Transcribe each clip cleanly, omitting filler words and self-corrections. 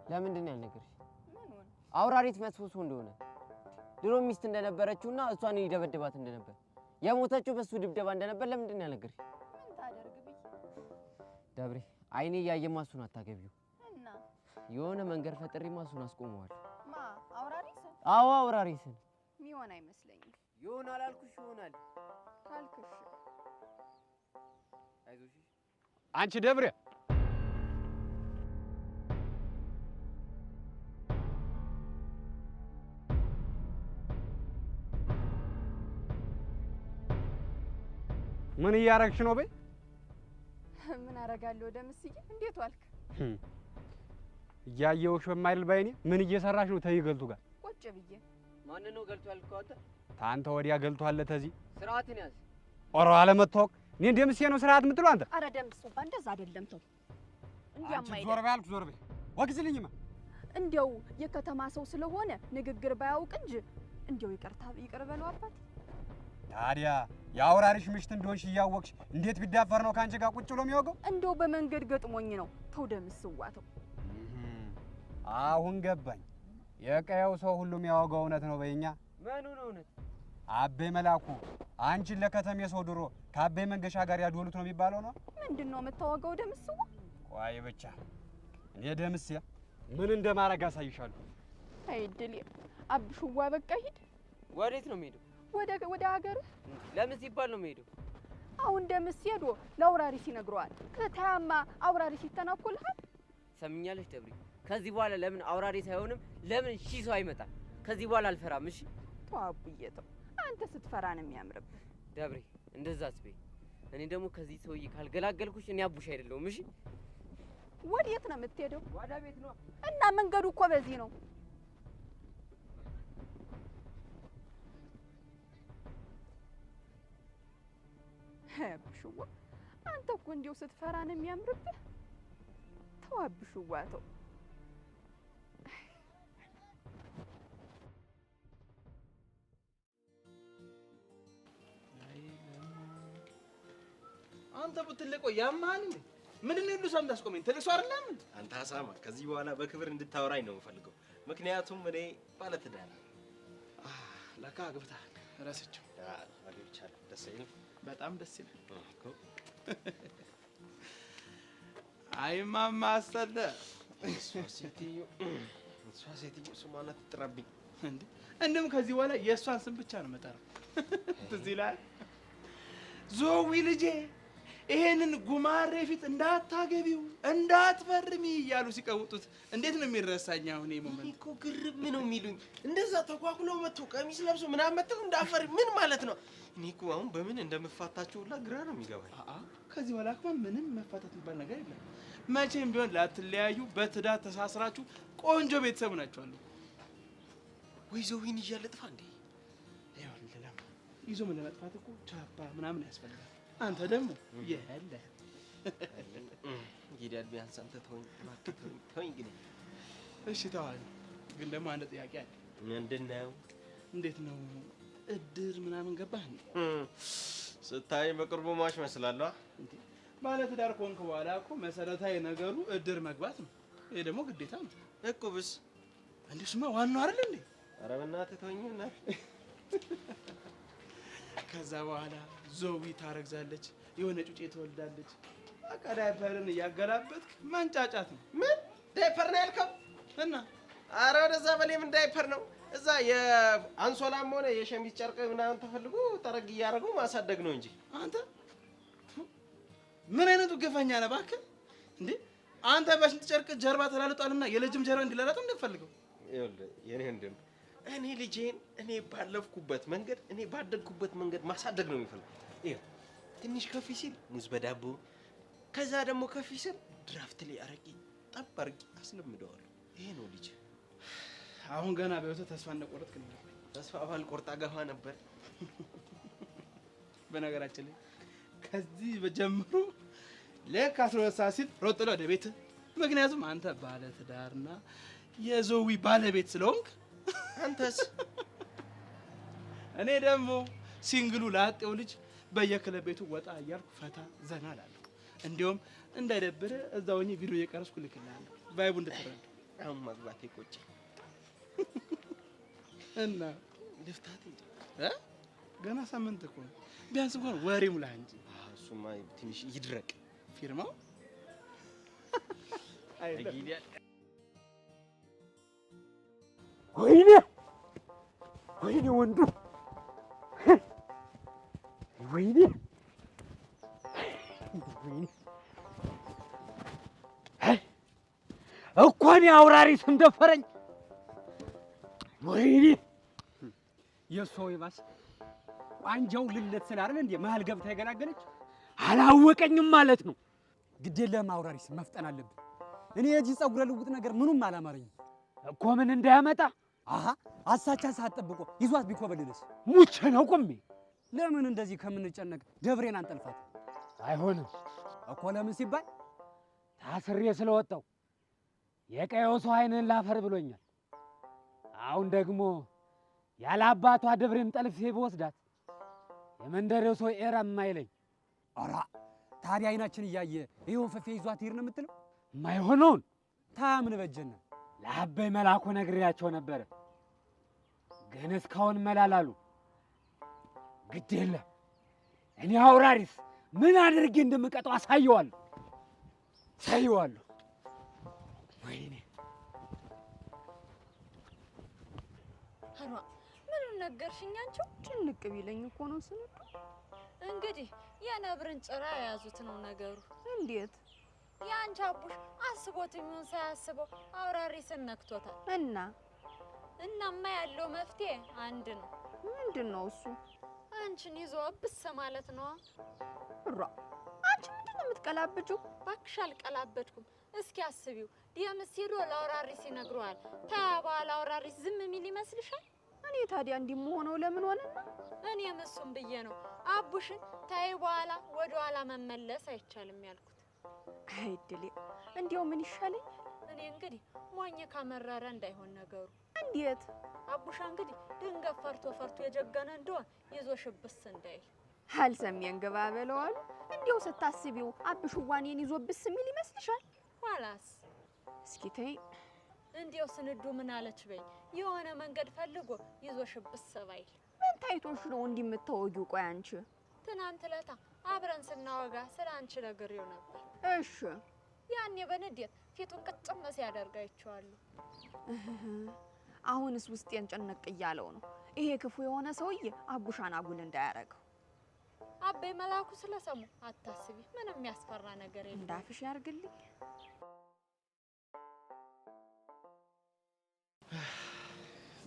ለምንድን ነው ያልነገርሽ? አውራሪት መስፎስ እንደሆነ ድሮ ሚስት እንደነበረችውና እሷን ይደበደባት እንደነበር የሞተችው በሱ ድብደባ እንደነበር ለምንድን ነው ያልነገርሽ? ምን ታደርግ ብዬ ደብሬ አይኔ ያየማ እሱን አታገቢው እና የሆነ መንገር ፈጥሪማ እሱን አስቆመዋል። ማ አውራሪስ? አዎ አውራሪስን ሚሆን አይመስለኝም። ይሆናል አልኩሽ ይሆናል ካልክሽ አይዞሽ አንቺ ደብሬ ምን ያረክሽ ነው በይ? ምን አረጋለሁ ደምስዬ እንዴት ዋልክ? ያየውሽ በማይል ባይኔ ምን እየሰራሽ ነው? ተይገልቱ ጋር ቁጭ ብዬ ማን ነው ገልቶ ያልከው አንተ? ታንተ ወዲያ ገልቶ አለ ተዚህ ስርዓትን ያዝ። ኦሮ አለመታወቅ እኔ እንደምስዬ ነው ስርዓት የምትለው አንተ? አረ ደምስ እንኳን እንደዛ አይደለም ተው። እንዲያማ አይደለም ዞር በይ አልኩ ዞር በይ ወግዝልኝማ። እንዲያው የከተማ ሰው ስለሆነ ንግግር ባያውቅ እንጂ እንዲያው ይቅር በለው አባት። ታዲያ ያውራሪሽ ምሽት እንደሆንሽ እያወቅሽ እንዴት ቢዳፈር ነው ካንቺ ጋር ቁጭ ብሎ የሚወገው? እንደው በመንገድ ገጥሞኝ ነው። ተው ደምስዋ ተው። አሁን ገባኝ። የቀየው ሰው ሁሉም ያወጋው እውነት ነው በእኛ ማኑ ነው እውነት? አቤ መላኩ አንቺን ለከተሜ ሰው ድሮ ከአቤ መንገሻ ጋር ያድወሉት ነው የሚባለው ነው። ምንድነው የምታወጋው ደምስዋ? ቆይ ብቻ እኔ ደምስ ምን እንደማረግ አሳይሻለሁ። አይ ድል አብሽዋ በቃ ሂድ። ወዴት ነው የምሄደው? ወደ ሀገር። ለምን ሲባል ነው የምሄደው? አሁን ደምስ ሄዶ ለአውራሪስ ይነግረዋል። ከታማ አውራሪስ ይተናኮልሃል። ሰምኛለሽ ደብሬ፣ ከዚህ በኋላ ለምን አውራሪስ አይሆንም? ለምን ሺህ ሰው አይመጣም? ከዚህ በኋላ አልፈራም። እሺ ተዋቡዬ ተው። አንተ ስትፈራ ነው የሚያምርብህ። ደብሬ እንደዛ አትበይ። እኔ ደግሞ ከዚህ ሰውዬ ካልገላገልኩሽ እኔ አቡሽ አይደለሁም። እሺ ወዴት ነው የምትሄደው? ወደ ቤት ነው። እና መንገዱ እኮ በዚህ ነው። አብሽዋ አንተ እኮ እንዲያው ስትፈራ ነው የሚያምርብህ። ተው አብሽዋ ተው። አንተ ብትልቆ ያማን እንዴ? ምንድነው ሁሉ ሰው እንዳስቆመኝ ትልቅ ሰው አይደለም እንዴ? አንተ ሀሳማ ከዚህ በኋላ በክብር እንድታወራኝ ነው የምፈልገው። ምክንያቱም እኔ ባለትዳር ነኝ። ለካ አግብተሃል። ረስቼው። አግብቻለሁ። ደስ አይልም? በጣም ደስ ይላል እኮ። አይ ማማ አስተለ እሷ ሴትዮ ስሟን አትጥራብኝ እንዴ? እንደም ከዚህ በኋላ የእሷን ስም ብቻ ነው የምጠራው። ትዝ ይላል ዞዊ ልጄ ይሄንን ጉማሬ ፊት እንዳታገቢው እንዳትፈርሚ እያሉ ሲቀውጡት እንዴት ነው የሚረሳኝ? አሁን ይሄ ሞመንት እኮ ግርም ነው የሚሉኝ። እንደዛ ተኳኩለው መጥቶ ቀሚስ ለብሶ ምናምን መጥተው እንዳፈር ምን ማለት ነው? እኔ እኮ አሁን በምን እንደምፋታቸው ሁላ ግራ ነው የሚገባኝ። ከዚህ በኋላ እኮ ምንም መፋታት የሚባል ነገር የለም። መቼም ቢሆን ላትለያዩ በትዳር ተሳስራችሁ ቆንጆ ቤተሰብ ናችሁ አሉ። ወይ ዞዊን ይያለጥፋ እንዴ? ይዞ ምን ለመጥፋት እኮ ቻፓ ምናምን ያስፈልጋል። አንተ ደግሞ የለ ይዳል ቢያንስ አንተ ተወኝ ግን እሺ ተዋል። ግን ደግሞ አንድ ጥያቄ አለ። ምንድነው? እንዴት ነው እድር ምናምን ገባህ እንዴ? ስታይ በቅርቡ ማሽ መስላለህ እንዴ? ባለ ትዳር ኮንክ በኋላ እኮ መሰረታዊ ነገሩ እድር መግባት ነው። ይሄ ደግሞ ግዴታ ነው። እቁብስ እንዴስማ ዋናው አይደል እንዴ? ኧረ በእናትህ ተወኝና ከዛ በኋላ ዞዊ ታረግዛለች፣ የሆነ ጩጬ ትወልዳለች። በቃ ዳይፐርን እያገላበጥክ መንጫጫት ነው። ምን ዳይፐር ነው ያልከው? እና ኧረ ወደዛ በላይ ምን ዳይፐር ነው? እዛ የአንሶላም ሆነ የሸሚዝ ጨርቅ ምናምን ተፈልጎ ጠረግ እያደረጉ ማሳደግ ነው እንጂ። አንተ ምን አይነቱ ገፋኛ ነህ እባክህ እንዴ? አንተ በሽንት ጨርቅ ጀርባ ተላልጧልና የልጅም ጀርባ እንዲላላጥ እንደፈልገው። ይኸውልህ የኔ ወንድም እኔ ልጄን እኔ ባለፍኩበት መንገድ እኔ ባደግኩበት መንገድ ማሳደግ ነው የሚፈልገው። ይኸው ትንሽ ከፍ ሲል ሙዝ በዳቦ ከዛ ደግሞ ከፍ ሲል ድራፍት ላይ አረቄ ጠብ አድርጌ አስለምደዋለሁ። ይሄ ነው ልጅ። አሁን ገና በህይወት ተስፋ እንደቆረጥክ ነው። ተስፋ ባልቆርጥ አገባ ነበር። በነገራችን ላይ ከዚህ በጀምሮ ለካ 12 ሰዓት ሲል ሮጥ ብለህ ወደ ቤት። ምክንያቱም አንተ ባለ ትዳርና የዞዊ ባለቤት ስለሆንክ። አንተስ? እኔ ደግሞ ሲንግሉ ላጤው ልጅ በየክለብ ቤቱ ወጣ እያልኩ ፈታ ዘና እላለሁ። እንዲያውም እንዳይደብር እዛው ሆኜ ቪዲዮ እየቀረስኩ ልክልሃለሁ ቫይቡ እንድትረዳ። አሁን ማግባቴ ቆጭ እና ልፍታት እንጂ ገና ሳምንት እኮ ቢያንስ እንኳን ወሬ ሙላ እንጂ እሱማ ትንሽ ይድረቅ ፊርማው አይጊዲያ ወይኔ ወንዱ ወይኔ እኮኔ አውራሪ ስም ደፈረኝ። ወይኔ የሰው ይባስ አንጃው ልለት ስላረለ እንዴ መሃል ገብታ የገላገለች አላወቀኝም ማለት ነው። ግዴለም አውራሪ ስም መፍጠን አለብን። እኔ የዚህ ጸጉረ ልውጥ ነገር ምኑም አላማረኝም እኮ ምን እንዳያመጣ አሳቻ ሳትጠብቆ ይዟት ቢኮበልልስ ሙቼ ነው ቆሜ። ለምን እንደዚህ ከምንጨነቅ ደብሬን አንጠልፋት? አይሆንም እኮ ለምን ሲባል ታስሬ ስለወጣው የቀየው ሰው አይነን ላፈር ብሎኛል። አሁን ደግሞ ያለ አባቷ ደብሬን ጠልፌ በወስዳት የመንደሬው ሰው ኤራም አይለኝ። አራ ታዲያ አይናችን እያየ ይሄው ፈፌ ይዟት ይር ነው የምትለው? ማይሆነውን ታምን በጀነ ለአበይ መላኩ ነግሬያቸው ነበር፣ ግን እስካሁን መላላሉ። ግድ የለም እኔ አውራሪስ ምን አድርጌ እንደምቀጣው አሳየዋለሁ። ወይኔ አኗ ምን ነገርሽኝ? አንቺው ጭንቅ ቢለኝ እኮ ነው ስንዱ። እንግዲህ የነብርን ጭራ የያዙት ነው ነገሩ። እንዴት ያንቺ አቡሽ አስቦት የሚሆን ሳያስበው አውራሪስን ነክቶታል። እናማ ያለው መፍትሄ አንድ ነው። ምንድነው እሱ? አንቺን ይዞ ብስ ማለት ነው። አንቺ ምንድነው የምትቀላብጂው? እባክሽ አልቀላበድኩም። እስኪ አስቢው፣ ደምስ ሄዶ ለአውራሪስ ይነግረዋል። ታባላ አውራሪስ ዝም የሚል ይመስልሻል? እኔ ታዲያ እንዲምሆነው ለምን ሆነና? እኔ መስም ብዬ ነው አቡሽን ታይ በኋላ ወደ ኋላ መመለስ አይቻልም ያልኩት። አይድሌ እንዴው ምን ይሻለኝ? እኔ እንግዲህ ሞኝ ካመረረ እንዳይሆን ነገሩ። እንዴት? አቡሻ እንግዲህ ድንገት ፈርቶ የጀገነ እንደሆነ ይዞ ሽብስ እንዳይል አልሰሚየን ገባ በለዋል። እንዴው ስታስቢው አብሽዋኔን ይዞ ብስ የሚል ይመስልሻል? ኋላስ እስኪ ተይ እንዴው ስንዱ ምን አለች በይ። የሆነ መንገድ ፈልጎ ይዞ ሽብስ ባይል ምን ታይቶሽ ነው እንዲህ የምትወጊው? ቆይ አንቺ ትናንት ለታ አብረን ስናወጋ ስለ አንቺ ነግሬው ነበር። እሺ ያኔ በንዴት ፊቱን ቅጭም ሲያደርግ አይቼዋለሁ። አሁንስ ውስጤን ጨነቅ እያለው ነው። ይሄ ክፉ የሆነ ሰውዬ አቡሻን አጉል እንዳያረገው። አበይ መላኩ ስለሰሙ አታስቢ፣ ምንም የሚያስፈራ ነገር የለም። እንዳፍሽ ያርግልኝ።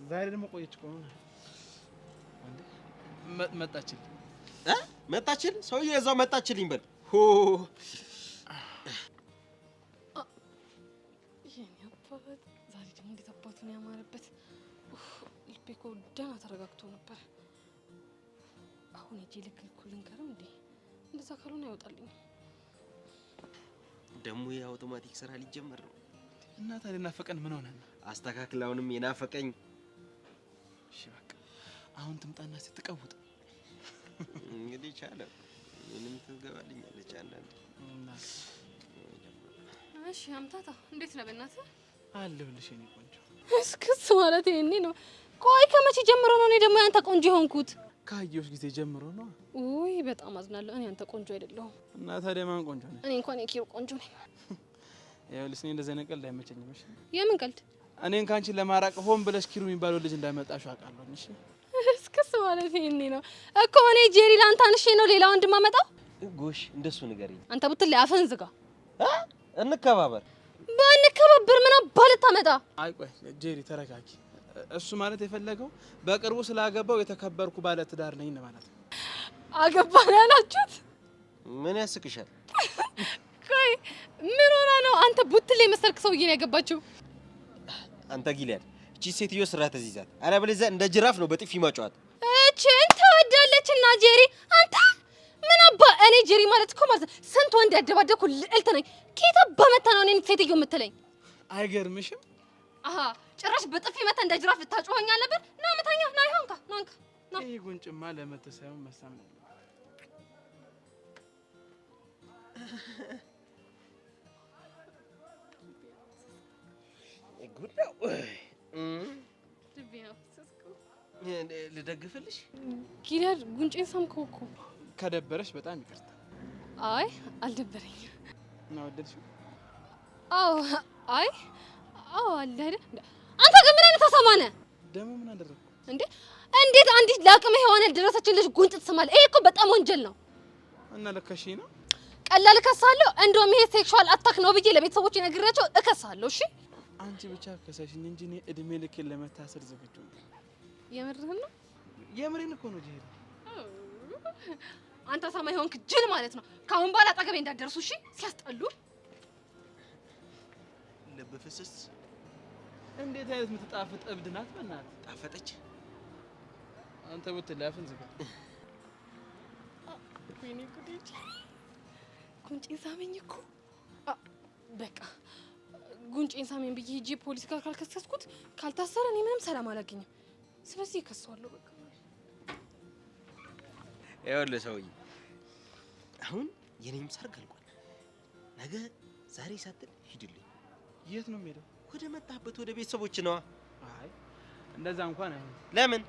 ዛሬ ደግሞ ቆየች እኮ መጣችል ሰውዬ እዛው መጣችልኝ በል ሆ ዛሬ ደግሞ እንዴት አባቱን ያማረበት። ልቤ እኮ ደህና ተረጋግቶ ነበር። አሁን እጄ ልክልኩልን ከረም እንዴ እንደዛ ካልሆነ አይወጣልኝ። ደግሞ የአውቶማቲክ ስራ ሊጀመር ነው እና ታዲያ ናፈቀን ምን ሆነ? አስተካክላውንም የናፈቀኝ። እሺ በቃ አሁን ትምጣና ስትቀውጥ እንግዲህ ቻለ ምንም ትገባልኛለች አንዳንዴ። እሺ አምታታ እንዴት ነው በእናትህ? አለሁልሽ የኔ ቆንጆ። እስክስ ማለት ይሄኔ ነው። ቆይ ከመቼ ጀምሮ ነው እኔ ደግሞ ያንተ ቆንጆ ሆንኩት? ካየሁሽ ጊዜ ጀምሮ ነው። ውይ በጣም አዝናለሁ። እኔ አንተ ቆንጆ አይደለሁም። እና ታዲያ ማን ቆንጆ ነሽ? እኔ እንኳን የኪሩ ቆንጆ ነኝ። ይኸውልሽ እኔ እንደዚህ አይነት ቀልድ አይመቸኝም። እሺ የምን ቀልድ? እኔን ካንቺ ለማራቅ ሆን ብለሽ ኪሩ የሚባለው ልጅ እንዳይመጣሽ አውቃለሁ። እሺ እስክስ ማለት ይሄኔ ነው እኮ። እኔ ጄሪ ላንተ አንሼ ነው ሌላ ወንድ ማመጣው? ጎሽ እንደሱ ንገሪኝ። አንተ ቡትል አፈን ዝጋ። እንከባበር። ባንከባበር ምን አባል ታመጣ? አይ ቆይ ጄሪ ተረጋጊ። እሱ ማለት የፈለገው በቅርቡ ስላገባው የተከበርኩ ባለ ትዳር ነኝ ማለት ነው። አገባን ያላችሁት? ምን ያስቅሻል? ቆይ ምን ሆነ ነው አንተ ቡትል የመሰልክ ሰውዬ ነው ያገባችው? አንተ ጊሊያድ እቺ ሴትዮ ስራ ተይዛት አለበለዚያ እንደ ጅራፍ ነው በጥፊ ማጫወት። እቺን ተወዳለችና ጄሪ አንተ ምን አባ እኔ ጄሪ ማለት እኮ ማለት ስንት ወንድ ያደባደኩ ልዕልት ነኝ። ኬታ በመታ ነው እኔን ሴትዮ የምትለኝ? አይገርምሽም? አሃ ጭራሽ በጥፊ መታ እንደ ጅራፍ ልታጮኸኝ ነበር። ና መታኛ ና ይሆንካ ናንካ ና። ይሄ ጉንጭማ ለመተሳየው መሳም ነው። ጉድ ነው። ልደግፍልሽ? ጊዳድ ጉንጬን ሳምከው እኮ። ከደበረሽ በጣም ይቅርታ። አይ አልደበረኝ። እና ወደድሽው? አዎ አይ አዎ አለ አይደል? አንተ ግን ምን አይነት አሳማ ነህ? ደግሞ ምን አደረኩ እንዴ? እንዴት አንዲት ለአቅመ ሔዋን ያልደረሰችን ልጅ ጉንጭ ትስማለህ? ይሄ እኮ በጣም ወንጀል ነው። እና ለከሺ ነው? ቀላል እከሳለሁ። እንደውም ይሄ ሴክሹዋል አታክ ነው ብዬ ለቤተሰቦቼ ነግሬያቸው እከሳለሁ። እሺ አንቺ ብቻ ከሰሽኝ እንጂ እኔ እድሜ ልኬን ለመታሰር ዝግጁ ነኝ። የምርህን ነው? የምሬን እኮ ነው ጂሄድ። አንተ አሳማ የሆንክ ጅል ማለት ነው። ካሁን በኋላ አጠገቤ እንዳትደርሱ እሺ? ሲያስጠሉ። ልብ ፍስስ እንዴት አይነት የምትጣፍጥ እብድ ናት በእናትህ። ጣፈጠች። አንተ ብትላፍን ዝጋ። ወይኔ ጉዴ! ጉንጬን ሳመኝ እኮ። በቃ ጉንጬን ሳመኝ ብዬ ሂጂ ፖሊስ ጋር ካልከሰስኩት ካልታሰረ እኔ ምንም ሰላም አላገኝም። ስለዚህ እከሰዋለሁ በቃ። ይኸውልህ ሰውዬ፣ አሁን የኔም ሰርግ አልቋል። ነገ ዛሬ ሳትል ሂድልኝ። የት ነው የምሄደው? ወደ መጣህበት ወደ ቤተሰቦች ነዋ። አይ እንደዛ እንኳን አይሆንም። ለምን?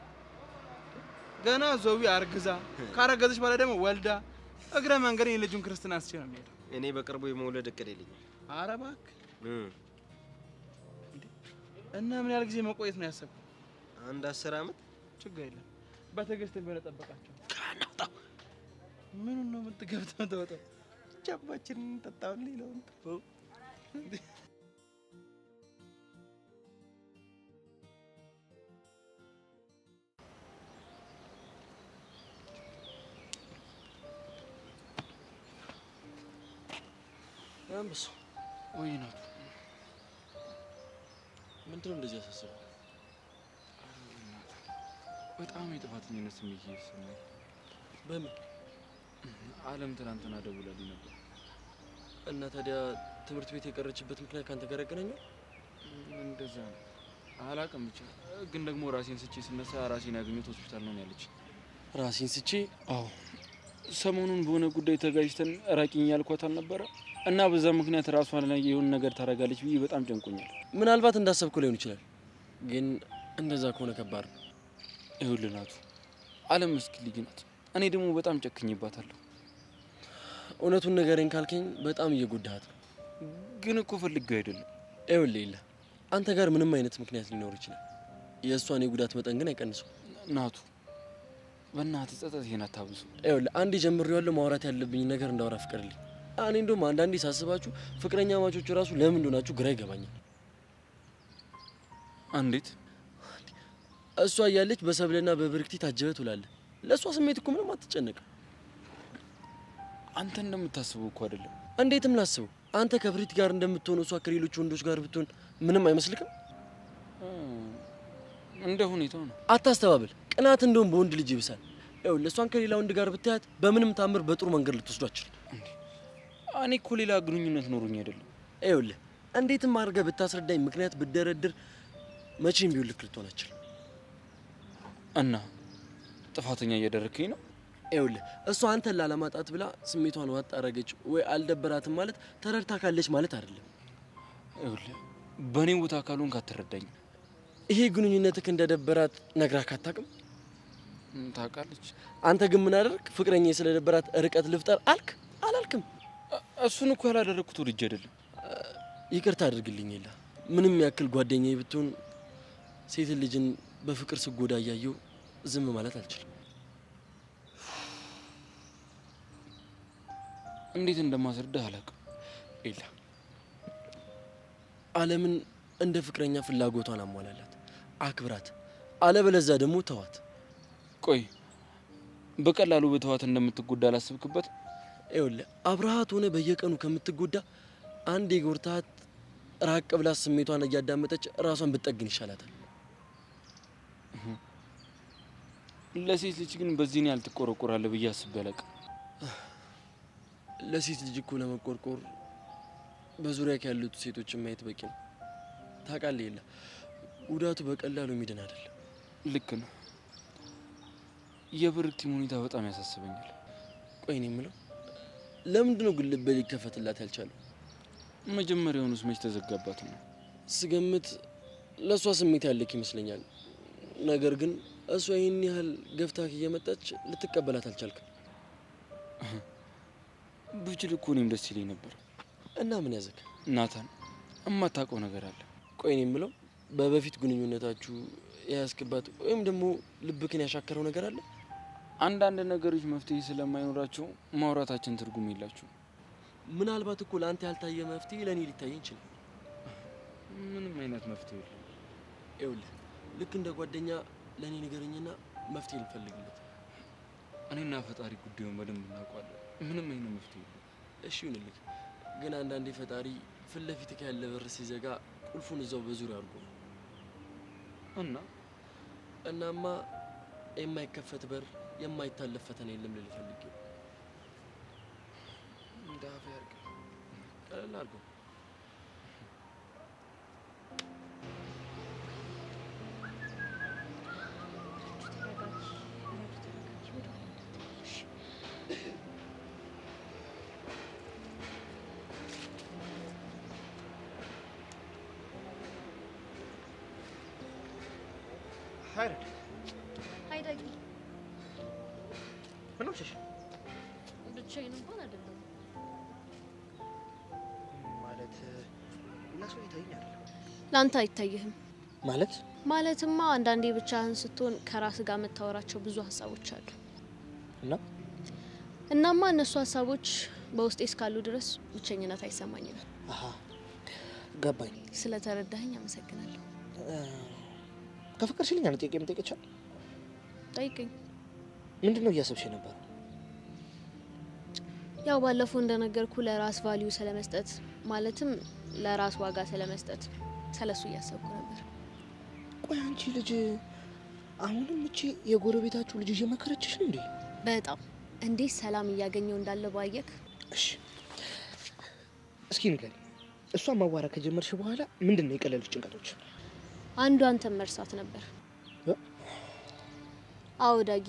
ገና ዞዊ አርግዛ ካረገዘች በኋላ ደግሞ ወልዳ እግረ መንገድ የልጁን ክርስትና አስቼ ነው የምሄደው። እኔ በቅርቡ የመውለድ እቅድ የለኝም። ኧረ እባክህ። እና ምን ያህል ጊዜ መቆየት ነው ያሰብኩት? አንድ 10 ዓመት። ችግር የለም በትዕግስት ቢሆን ጠበቃቸው። ካናውጣው ምን ነው የምትገብተው? ተወጣው ቻባችንን ጠጣውልኝ ነው። አንበሳ ወይ ነው ምንድነው እንደዚህ ያሳሰበው? በጣም የጥፋተኝነት ስሜት እየተሰማኝ። በምን? አለም ትናንትና ደውላልኝ ነበር። እና ታዲያ ትምህርት ቤት የቀረችበት ምክንያት ካንተ ጋር ያገናኘው? እንደዛ ነው አላውቅም። ብቻ ግን ደግሞ ራሴን ስቼ ስነሳ ራሴን ያገኘሁት ሆስፒታል ነው ያለችኝ። ራሴን ስቼ? አዎ ሰሞኑን በሆነ ጉዳይ ተጋጅተን ራቂኝ ያልኳት አልነበረ? እና በዛ ምክንያት ራሷን ላይ የሆነ ነገር ታረጋለች ብዬ በጣም ጨንቆኛል። ምናልባት እንዳሰብኩ ሊሆን ይችላል፣ ግን እንደዛ ከሆነ ከባድ ነው። ይኸውልህ ናቱ፣ አለም ምስኪን ልጅ ናት። እኔ ደግሞ በጣም ጨክኜባታለሁ። እውነቱን ንገረኝ ካልከኝ በጣም እየጎዳሃት ነው። ግን እኮ ፈልጌው አይደለም። ይኸውልህ የለ አንተ ጋር ምንም አይነት ምክንያት ሊኖር ይችላል፣ የእሷን የጉዳት መጠን ግን አይቀንሰው። ናቱ በእናትህ ጸጸቴን አታብሱ። ይኸውልህ አንዴ ጀምሬዋለሁ፣ ማውራት ያለብኝ ነገር እንዳወራ ፍቀድልኝ። እኔ እንደውም አንዳንዴ ሳስባችሁ ፍቅረኛ ማቾች ራሱ ለምን እንደሆናችሁ ግራ ይገባኛል። እንዴት? እሷ እያለች በሰብለና በብርክቲ ታጀበ ትላለህ። ለእሷ ስሜት እኮ ምንም አትጨነቅም። አንተ እንደምታስበው እኮ አይደለም። እንዴትም ላስበው። አንተ ከብሪት ጋር እንደምትሆነው እሷ ከሌሎች ወንዶች ጋር ብትሆን ምንም አይመስልክም? እንደ ሁኔታው ነው። አታስተባብል። ቅናት እንደውም በወንድ ልጅ ይብሳል። ይኸውልህ እሷን ከሌላ ወንድ ጋር ብታያት በምንም ታምር በጥሩ መንገድ ልትወስዷ አትችልም። እኔ እኮ ሌላ ግንኙነት ኖሮኝ አይደለም። ይኸውልህ እንዴትም አድርገህ ብታስረዳኝ ምክንያት ብደረድር መቼም ቢሆን ልክ ልትሆን አትችልም። እና ጥፋተኛ እያደረግከኝ ነው። ይኸውልህ እሷ አንተን ላለማጣት ብላ ስሜቷን ዋጥ አረገች ወይ አልደበራትም ማለት ተረድታ ካለች ማለት አይደለም። ይኸውልህ በእኔ ቦታ ካልሆንክ አትረዳኝም። ይሄ ግንኙነትህ እንደደበራት ነግራህ አታውቅም? ታውቃለች። አንተ ግን ምን አደረግ? ፍቅረኛ ስለደበራት ርቀት ልፍጠር አልክ አላልክም? እሱን እኮ ያላደረግኩት ወድጄ አይደለም። ይቅርታ አድርግልኝ የለ ምንም ያክል ጓደኛዬ ብትሆን ሴት ልጅን በፍቅር ስጎዳ እያየው ዝም ማለት አልችልም። እንዴት እንደማስረዳህ አላውቅም። የለ አለምን እንደ ፍቅረኛ ፍላጎቷን አሟላላት፣ አክብራት፣ አለበለዚያ ደግሞ ተዋት። ቆይ በቀላሉ በተዋት እንደምትጎዳ አላሰብክበት? ይኸውልህ አብረሃት ሆነ በየቀኑ ከምትጎዳ አንዴ ጎርታት ራቅ ብላ ስሜቷን እያዳመጠች ራሷን ብትጠግን ይሻላታል። ለሴት ልጅ ግን በዚህ ያህል ትቆረቆራለህ ብዬ አስቤ አላውቅም። ለሴት ልጅ እኮ ለመቆርቆር በዙሪያ ያሉት ሴቶችን ማየት በቂ ነው። ታውቃለህ የለ ጉዳቱ በቀላሉ የሚድን አይደለም። ልክ ነው። የብርክቲም ሁኔታ በጣም ያሳስበኛል። ቆይ እኔ የምለው ለምንድን ነው ግን ልብ ሊከፈትላት ያልቻለው? መጀመሪያውኑስ መች ተዘጋባት ነው? ስገምት ለእሷ ስሜት ያለክ ይመስለኛል። ነገር ግን እሷ ይህን ያህል ገፍታክ እየመጣች ልትቀበላት አልቻልክም። ብችል እኮ እኔም ደስ ይለኝ ነበር። እና ምን ያዘክ? ናታን እማታውቀው ነገር አለ። ቆይ እኔ የምለው በበፊት ግንኙነታችሁ የያዝክባት ወይም ደግሞ ልብክን ያሻከረው ነገር አለ? አንዳንድ ነገሮች መፍትሄ ስለማይኖራቸው ማውራታችን ትርጉም የላቸው። ምናልባት እኮ ለአንተ ያልታየ መፍትሄ ለእኔ ሊታየኝ ይችላል። ምንም አይነት መፍትሄ የለም። ይኸውልህ ልክ እንደ ጓደኛ ለእኔ ንገረኝና መፍትሄ ልፈልግለት። እኔና ፈጣሪ ጉዳዩን በደንብ እናውቀዋለን። ምንም አይነት መፍትሄ የለም። እሺ ይሁንልህ፣ ግን አንዳንዴ ፈጣሪ ፊት ለፊትህ ያለ በር ሲዘጋ ቁልፉን እዛው በዙሪያ አድርጎ እናማ የማይከፈት በር የማይታለፍ ፈተና የለም ልል ፈልጌ ነው። እንደ አፍ ያርግ ቀለል አድርጎ ሀይረድ አይደቂ ምን ሆነሽ? ብቻዬን እንኳን አይደለም ማለት ለሰው ይታየኛል። ላንተ አይታየህም ማለት ማለትማ አንዳንዴ ብቻህን ስትሆን ከራስ ጋር የምታወራቸው ብዙ ሀሳቦች አሉ እናማ እነሱ ሀሳቦች በውስጤ እስካሉ ድረስ ብቸኝነት አይሰማኝም። አሃ ገባኝ። ስለተረዳኸኝ አመሰግናለሁ። ከፍቅርሽልኝ አንተ ጥያቄ የምጠይቅቻል? ጠይቀኝ። ምንድነው እያሰብሽ ነበር? ያው ባለፈው እንደነገርኩ ለራስ ቫልዩ ስለመስጠት ማለትም ለራስ ዋጋ ስለመስጠት ስለሱ እያሰብኩ ነበር። ቆይ አንቺ ልጅ አሁንም እቺ የጎረቤታችሁ ልጅ እየመከረችሽ ነው እንዴ? በጣም እንዴት ሰላም እያገኘው እንዳለ ባየክ። እሺ እስኪ ንገሪኝ፣ እሷን ማዋራ ከጀመርሽ በኋላ ምንድነው የቀለሉሽ ጭንቀቶች? አንዱ አንተን መርሳት ነበር። አዎ ዳጊ፣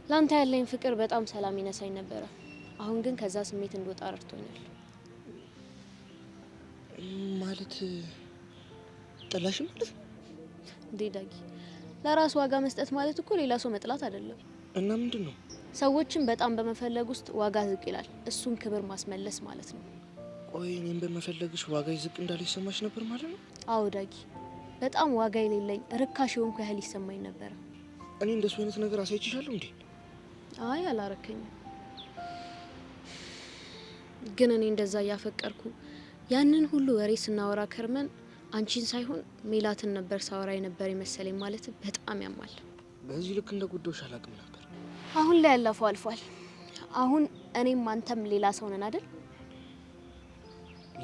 ላንተ ያለኝ ፍቅር በጣም ሰላም ይነሳኝ ነበረ። አሁን ግን ከዛ ስሜት እንድወጣ ረድቶኛል። ማለት ጠላሽ ማለት እንዴ ዳጊ፣ ለራስ ዋጋ መስጠት ማለት እኮ ሌላ ሰው መጥላት አይደለም። እና ምንድነው? ሰዎችን በጣም በመፈለግ ውስጥ ዋጋ ዝቅ ይላል። እሱን ክብር ማስመለስ ማለት ነው። ቆይ እኔም በመፈለግሽ ዋጋ ዝቅ እንዳለ ይሰማሽ ነበር ማለት ነው? አዎ ዳጊ፣ በጣም ዋጋ የሌለኝ ርካሽ የሆንኩ ያህል ይሰማኝ ነበር። እኔ እንደሱ አይነት ነገር አሳይችሻለሁ እንዴ? አይ አላረከኝም። ግን እኔ እንደዛ እያፈቀርኩ ያንን ሁሉ ወሬ ስናወራ ከርመን አንቺን ሳይሆን ሜላትን ነበር ሳወራ የነበር የመሰለኝ። ማለት በጣም ያማል። በዚህ ልክ እንደ ጉዳዮሽ አላውቅም ነበር። አሁን ላይ ያለፈው አልፏል። አሁን እኔም አንተም ሌላ ሰው ነን አይደል?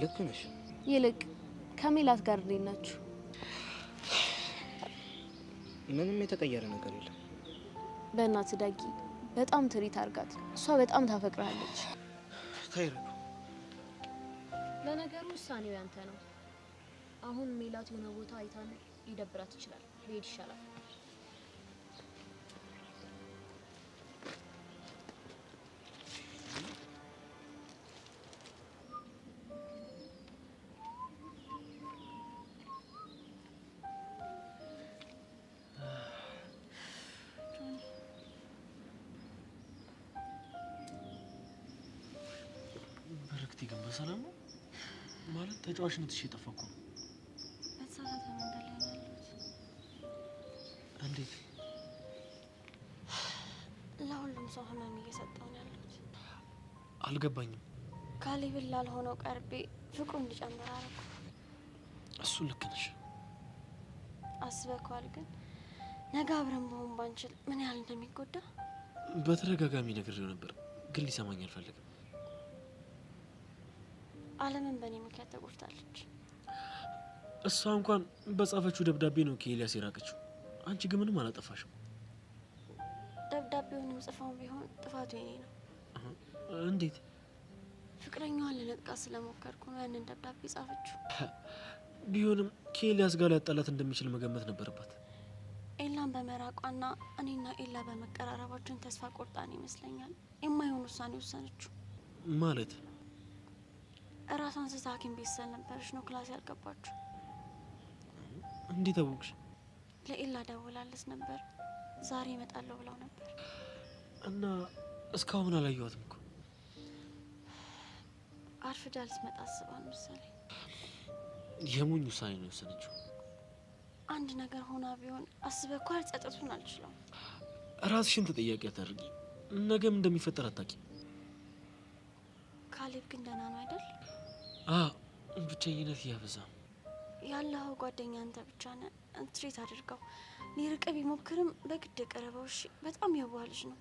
ልክ ነሽ። ይልቅ ከሜላት ጋር እንዴት ናችሁ? ምንም የተቀየረ ነገር የለም። በእናትህ ዳጊ በጣም ትሪት አርጋት። እሷ በጣም ታፈቅራለች። ታይረዱ። ለነገሩ ውሳኔው ያንተ ነው። አሁን ሜላት የሆነ ቦታ አይታን ሊደብራት ይችላል። ሄድ ይሻላል። በረክቲ ግን በሰላም ነው ማለት ተጫዋችነትሽ የጠፋ እኮ ነው። በተሳሳተ መንገድ ላይ ነው ያለሁት። እንዴት? ለሁሉም ሰው ህመም እየሰጠው ነው ያለሁት። አልገባኝም። ካሌብን ላልሆነው ቀርቤ ፍቅሩ እንዲጨምር አደረኩ። እሱ ልክ ነሽ። አስበከዋል ግን ነገ አብረን መሆን ባንችል ምን ያህል እንደሚጎዳ? በተደጋጋሚ ነግሬው ነበር ግን ሊሰማኝ አልፈለገም። አለምን በእኔ ምክንያት ተጎድታለች። እሷ እንኳን በጻፈችው ደብዳቤ ነው ከኤልያስ የራቀችው። አንቺ ግን ምንም አላጠፋሽም። ደብዳቤውንም ጽፈው ቢሆን ጥፋቱ የኔ ነው። እንዴት? ፍቅረኛዋን ለነጥቃት ስለሞከርኩ ነው ያንን ደብዳቤ ጻፈችው። ቢሆንም ከኤልያስ ጋር ሊያጣላት እንደሚችል መገመት ነበረባት። ኤላን በመራቋና እኔና ኤላ በመቀራረባችን ተስፋ ቆርጣን ይመስለኛል የማይሆን ውሳኔ ወሰነችው። ማለት እራሷን ስታ ሐኪም ቤት ስለነበረች ነው ክላስ ያልገባችው። እንዴት አወቅሽ? ለኢላ ደውላለች ነበር። ዛሬ እመጣለሁ ብለው ነበር። እና እስካሁን አላየኋትም እኮ። አርፍዳ ልትመጣ አስባል መሰለኝ። የሞኝ ውሳኔ ነው የወሰነችው። አንድ ነገር ሆና ቢሆን አስበህ እኮ ጸጸቱን አልችለውም። ራስሽን ተጠያቂ አታድርጊ። ነገም እንደሚፈጠር አታውቂም። ካሌብ ግን ደህና ነው አይደል? ብቸኝነት እያበዛ ያለው ጓደኛ አንተ ብቻ ነህ። ትሪት አድርገው። ሊርቅ ቢሞክርም በግድ ቀረበው። እሺ፣ በጣም የዋህ ልጅ ነው።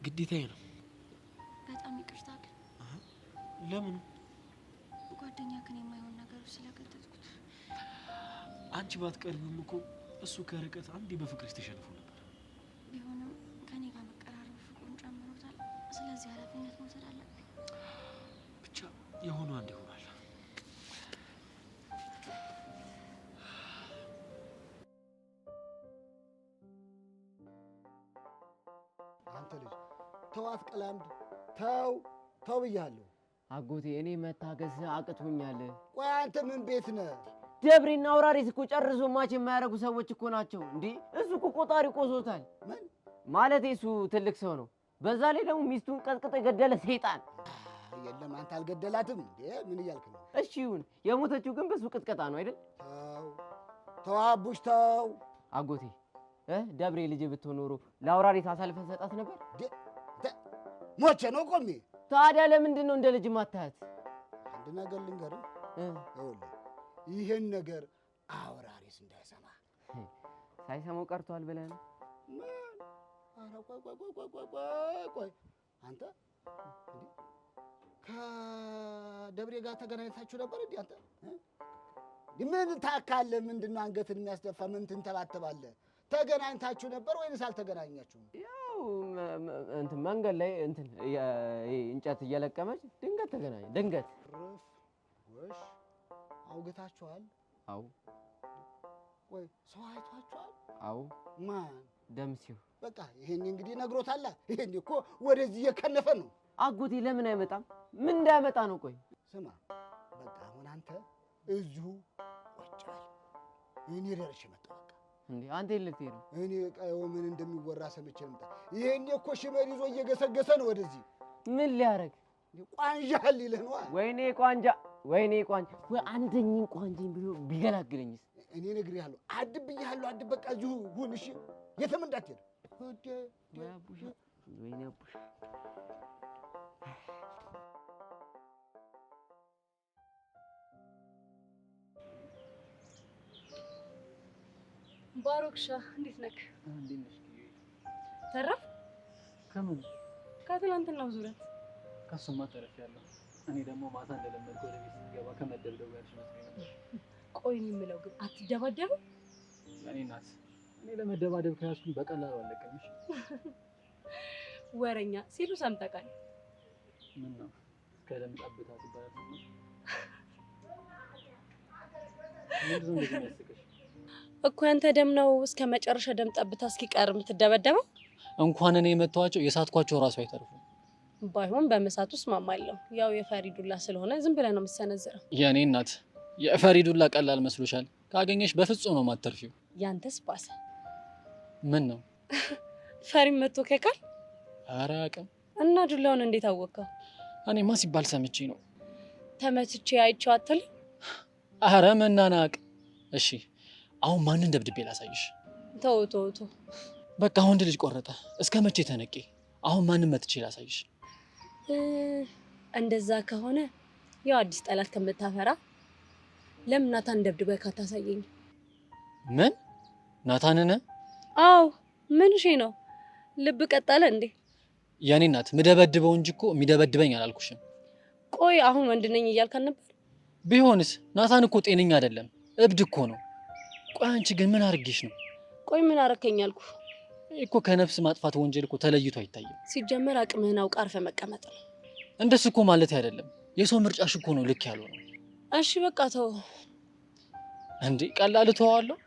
ግዴታዬ ነው። በጣም ይቅርታ ግን። ለምን? ጓደኛ ግን የማይሆን ነገር ስለከተትኩት። አንቺ ባትቀርብም እኮ እሱ ከርቀት አንዴ በፍቅርሽ ተሸንፎ ነበር። ቢሆንም ከኔ ጋር መቀራረቡ ፍቅሩን ጨምሮታል። ስለዚህ ኃላፊነት መውሰድ አለብኝ። ብቻ የሆነው አንድ ይሆናል። አንተ ልጅ ተዋት ቀላምድ ተው ብያለሁ። አጎቴ እኔ መታገስ አቅቶኛል። ቆይ አንተ ምን ቤት ነህ? ደብሬና አውራሪስ እኮ ጨርሶ ማች የማያረጉ ሰዎች እኮ ናቸው እንዴ። እሱ እኮ ቆጣሪ ቆሶታል። ምን ማለት እሱ ትልቅ ሰው ነው። በዛ ላይ ደግሞ ሚስቱን ቀጥቅጦ የገደለ ሰይጣን። የለም አንተ አልገደላትም እንዴ? ምን እያልክ ነው? እሺ ይሁን፣ የሞተችው ግን በሱ ቅጥቀጣ ነው አይደል? ተው አቡሽ ተው። አጎቴ ደብሬ ልጅ ብትሆን ኖሮ ለአውራሪስ አሳልፈን ሰጣት ነበር። ሞቼ ነው ቆሜ። ታዲያ ለምንድን ነው እንደ ልጅ ማታያት? አንድ ነገር ልንገርህ፣ ይኸውልህ ይሄን ነገር አውራሪስ እንዳይሰማ። ሳይሰማው ቀርቷል ብለህ ነው? ኧረ ቆይ አንተ ከደብሬ ጋር ተገናኝታችሁ ነበር እንዴ? አንተ ምን ታካለህ? ምንድን ነው አንገትን የሚያስደፋ? ምን ትንተባተባለህ? ተገናኝታችሁ ነበር ወይንስ አልተገናኛችሁም? ያው እንትን መንገድ ላይ እንትን እንጨት እየለቀመች ድንገት ተገናኘ። ድንገት ወሽ አውግታችኋል? አው ወይ ሰው አይቷችኋል? አው ማን? ደምሲው። በቃ ይሄን እንግዲህ ነግሮታል። ይሄን እኮ ወደዚህ እየከነፈ ነው። አጎቴ ለምን አይመጣም? ምን እንዳያመጣ ነው? ቆይ ስማ፣ በቃ አሁን አንተ እዚሁ ቁጭ በል። እኔ ደርሼ መጣሁ። በቃ እንዴ አንተ ልትሄድ ነው? እኔ ቀየው ምን እንደሚወራ ሰምቼ ልምጣ። ይሄን እኮ ሽመል ይዞ እየገሰገሰ ነው ወደዚህ። ምን ሊያረግ? ቋንጃ ሊልህ ነው? ወይኔ ቋንጃ፣ ወይኔ ቋንጃ። ወይ አንደኛን ቋንጃን ብሎ ቢገላግለኝስ? እኔ ነግሬሃለሁ፣ አድብዬሃለሁ። አድብ በቃ እዚሁ ሁን። እሺ፣ የትም እንዳትሄድ። ወይ አቡሽ፣ ወይኔ አቡሽ። ባሮክሻ እንዴት ነህ? እንዴት ነሽ? ተረፍ? ከምን? ከትላንትናው ዙረት። ከሱማ ተረፍያለሁ። እኔ ደግሞ ማታ እንደለመድኩ ወደ ቤት ስገባ ከመደብደቡ ያልሽ መስሎኝ ነበር። ቆይ የምለው ግን አትደባደብም? የእኔ እናት፣ እኔ ለመደባደብ ከያዝኩኝ በቀላሉ አለቀምሽ። ወረኛ ሲሉ ሰምተቃል። ምን ነው ከደም ጠብታ ትባላት ነው? ምንድን ነው እንደዚህ የሚያስቅሽ? እኮ ያንተ ደም ነው እስከ መጨረሻ ደም ጠብታ እስኪቀር የምትደበደበው። እንኳን እኔ የመታኋቸው የሳትኳቸው ራሱ አይተርፉም። ባይሆን በመሳቱ እስማማለሁ። ያው የፈሪዱላ ስለሆነ ዝም ብለህ ነው የምትሰነዝረው። የእኔ እናት፣ የፈሪዱላ ቀላል መስሎሻል? ካገኘሽ በፍጹም ነው የማትተርፊው። ያንተስ ባሰ። ምን ነው ፈሪም መቶ ከካል? ኧረ አቅም እና ዱላውን እንዴት አወቀው? እኔማ ሲባል ሰምቼ ነው። ተመትቼ አይቼው አትል? ኧረ መናናቅ። እሺ አሁን ማንን ደብድቤ ላሳይሽ? ተው። በቃ ወንድ ልጅ ቆረጠ። እስከ መቼ ተነቄ? አሁን ማንን መትቼ ላሳይሽ? እንደዛ ከሆነ ያው አዲስ ጠላት ከምታፈራ ለምን ናታን ደብድበህ ካታሳየኝ? ምን ናታንን? አው ምን እሺ ነው? ልብ ቀጣለ እንዴ? የኔ እናት ምደበድበው እንጂ እኮ የሚደበድበኝ አላልኩሽም። ቆይ አሁን ወንድ ነኝ እያልከን ነበር? ቢሆንስ ናታን እኮ ጤነኛ አይደለም፣ እብድ እኮ ነው። ቆይ አንቺ ግን ምን አርግሽ ነው? ቆይ ምን አረከኝ አልኩ እኮ። ከነፍስ ማጥፋት ወንጀል እኮ ተለይቶ አይታይም። ሲጀመር አቅምህን አውቀህ አርፈህ መቀመጥ ነው። እንደሱ እኮ ማለት አይደለም። የሰው ምርጫሽ እኮ ነው ልክ ያለው ነው። እሺ በቃ ተው እንዴ። ቀላል ተዋለሁ።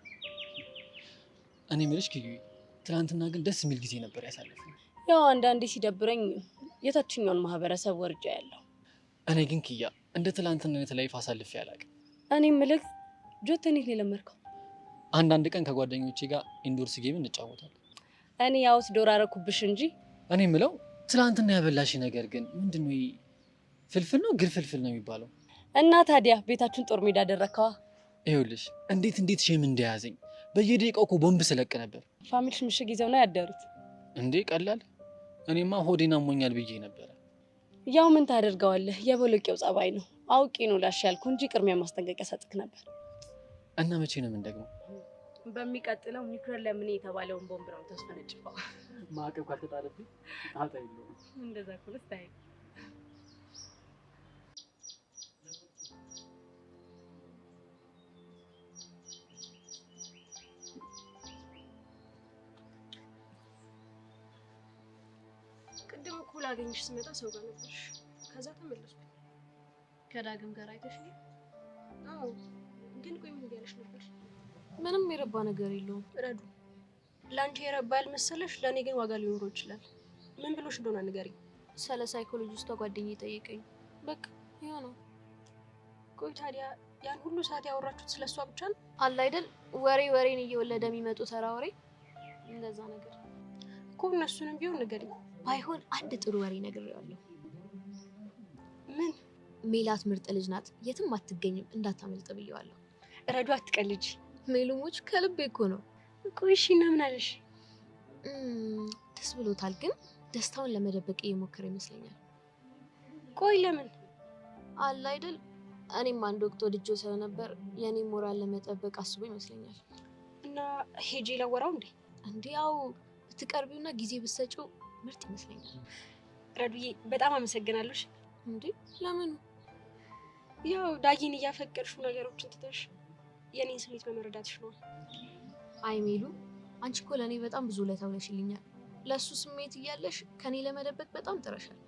እኔ ምልሽ ኪዩ፣ ትናንትና ግን ደስ የሚል ጊዜ ነበር ያሳለፍነው። ያው አንዳንዴ ሲደብረኝ የታችኛውን ማህበረሰብ ወርጃ ያለው። እኔ ግን ኪያ እንደ ትናንትና ላይፍ አሳልፌ አላውቅም። እኔ ምልክ ጆተኒት ነው ለመርከው አንዳንድ ቀን ከጓደኞቼ ጋር ኢንዶርስ ጌም እንጫወታለን። እኔ ያውስ ዶራረኩብሽ እንጂ እኔ ምለው ትላንትና ያበላሽ ነገር ግን ምንድነው? ፍልፍል ነው ግልፍልፍል ነው የሚባለው? እና ታዲያ ቤታችን ጦር ሜዳ አደረከዋ? ይኸውልሽ እንዴት ሼም እንደያዘኝ በየደቂቃው እኮ ቦምብ ስለቅ ነበር። ፋሚሊሽ ምሽግ ይዘው ነው ያደሩት እንዴ? ቀላል። እኔማ ሆዴን አሞኛል ብዬ ነበር። ያው ምን ታደርገዋለህ? የቦሎቄው ጸባይ ነው። አውቄ ነው ላሽ ያልኩ እንጂ ቅድሚያ ማስጠንቀቂያ ሰጥክ ነበር። እና መቼ ነው ምን ደግሞ? በሚቀጥለው ኒውክሌር ለምን የተባለውን ቦምብ ነው ተስፈነጭፈው። ማዕቀብ ካልተጣለብኝ ጣጣ የለውም። እንደዛ እኮ ስታይ ቅድም እኮ ላገኝሽ ስመጣ ሰው ጋር ነበርሽ። ከዛ ተመለስኩ። ከዳግም ጋር አይተሽ? አዎ። ግን ቆይ ምን ያለሽ ነበር? ምንም የረባ ነገር የለውም። ረዱ ላንቺ የረባ ያልመሰለሽ ለኔ ግን ዋጋ ሊኖረው ይችላል። ምን ብሎሽ እንደሆነ ንገሪኝ። ስለ ሳይኮሎጂስቷ ጓደኛዬ ጠየቀኝ። በቃ ይሄ ነው። ቆይ ታዲያ ያን ሁሉ ሰዓት ያወራችሁት ስለሷ ብቻ ነው? አለ አይደል ወሬን እየወለደ የሚመጡ ተራ ወሬ እንደዛ ነገር እኮ። እነሱንም ቢሆን ንገሪኝ። ባይሆን አንድ ጥሩ ወሬ ነግሬዋለሁ። ምን? ሜላት ምርጥ ልጅ ናት፣ የትም አትገኝም፣ እንዳታመልጥ ብየዋለሁ። ረዱ አትቀልጂ። ሜሉሞች ከልቤ እኮ ነው። ቆይ እሺ እና ምን አለሽ? ደስ ብሎታል፣ ግን ደስታውን ለመደበቅ እየሞከረ ይመስለኛል። ቆይ ለምን? አለ አይደል እኔም አንድ ወቅት ወድጄው ስለነበር የኔ ሞራል ለመጠበቅ አስቦ ይመስለኛል። እና ሄጄ ላወራው እንዴ? እንዴ ያው ብትቀርቢውና ጊዜ ብትሰጪው ምርጥ ይመስለኛል። ረዱዬ በጣም አመሰግናለሁ። እንዴ ለምን? ያው ዳጊን እያፈቀርሽው ነገሮችን ትተሽ የኔን ስሜት በመረዳትሽ ነው። አይ ሜሉ፣ አንቺ እኮ ለኔ በጣም ብዙ ላይ ታውለሽልኛል። ለሱ ስሜት እያለሽ ከኔ ለመደበቅ በጣም ጥረሻል።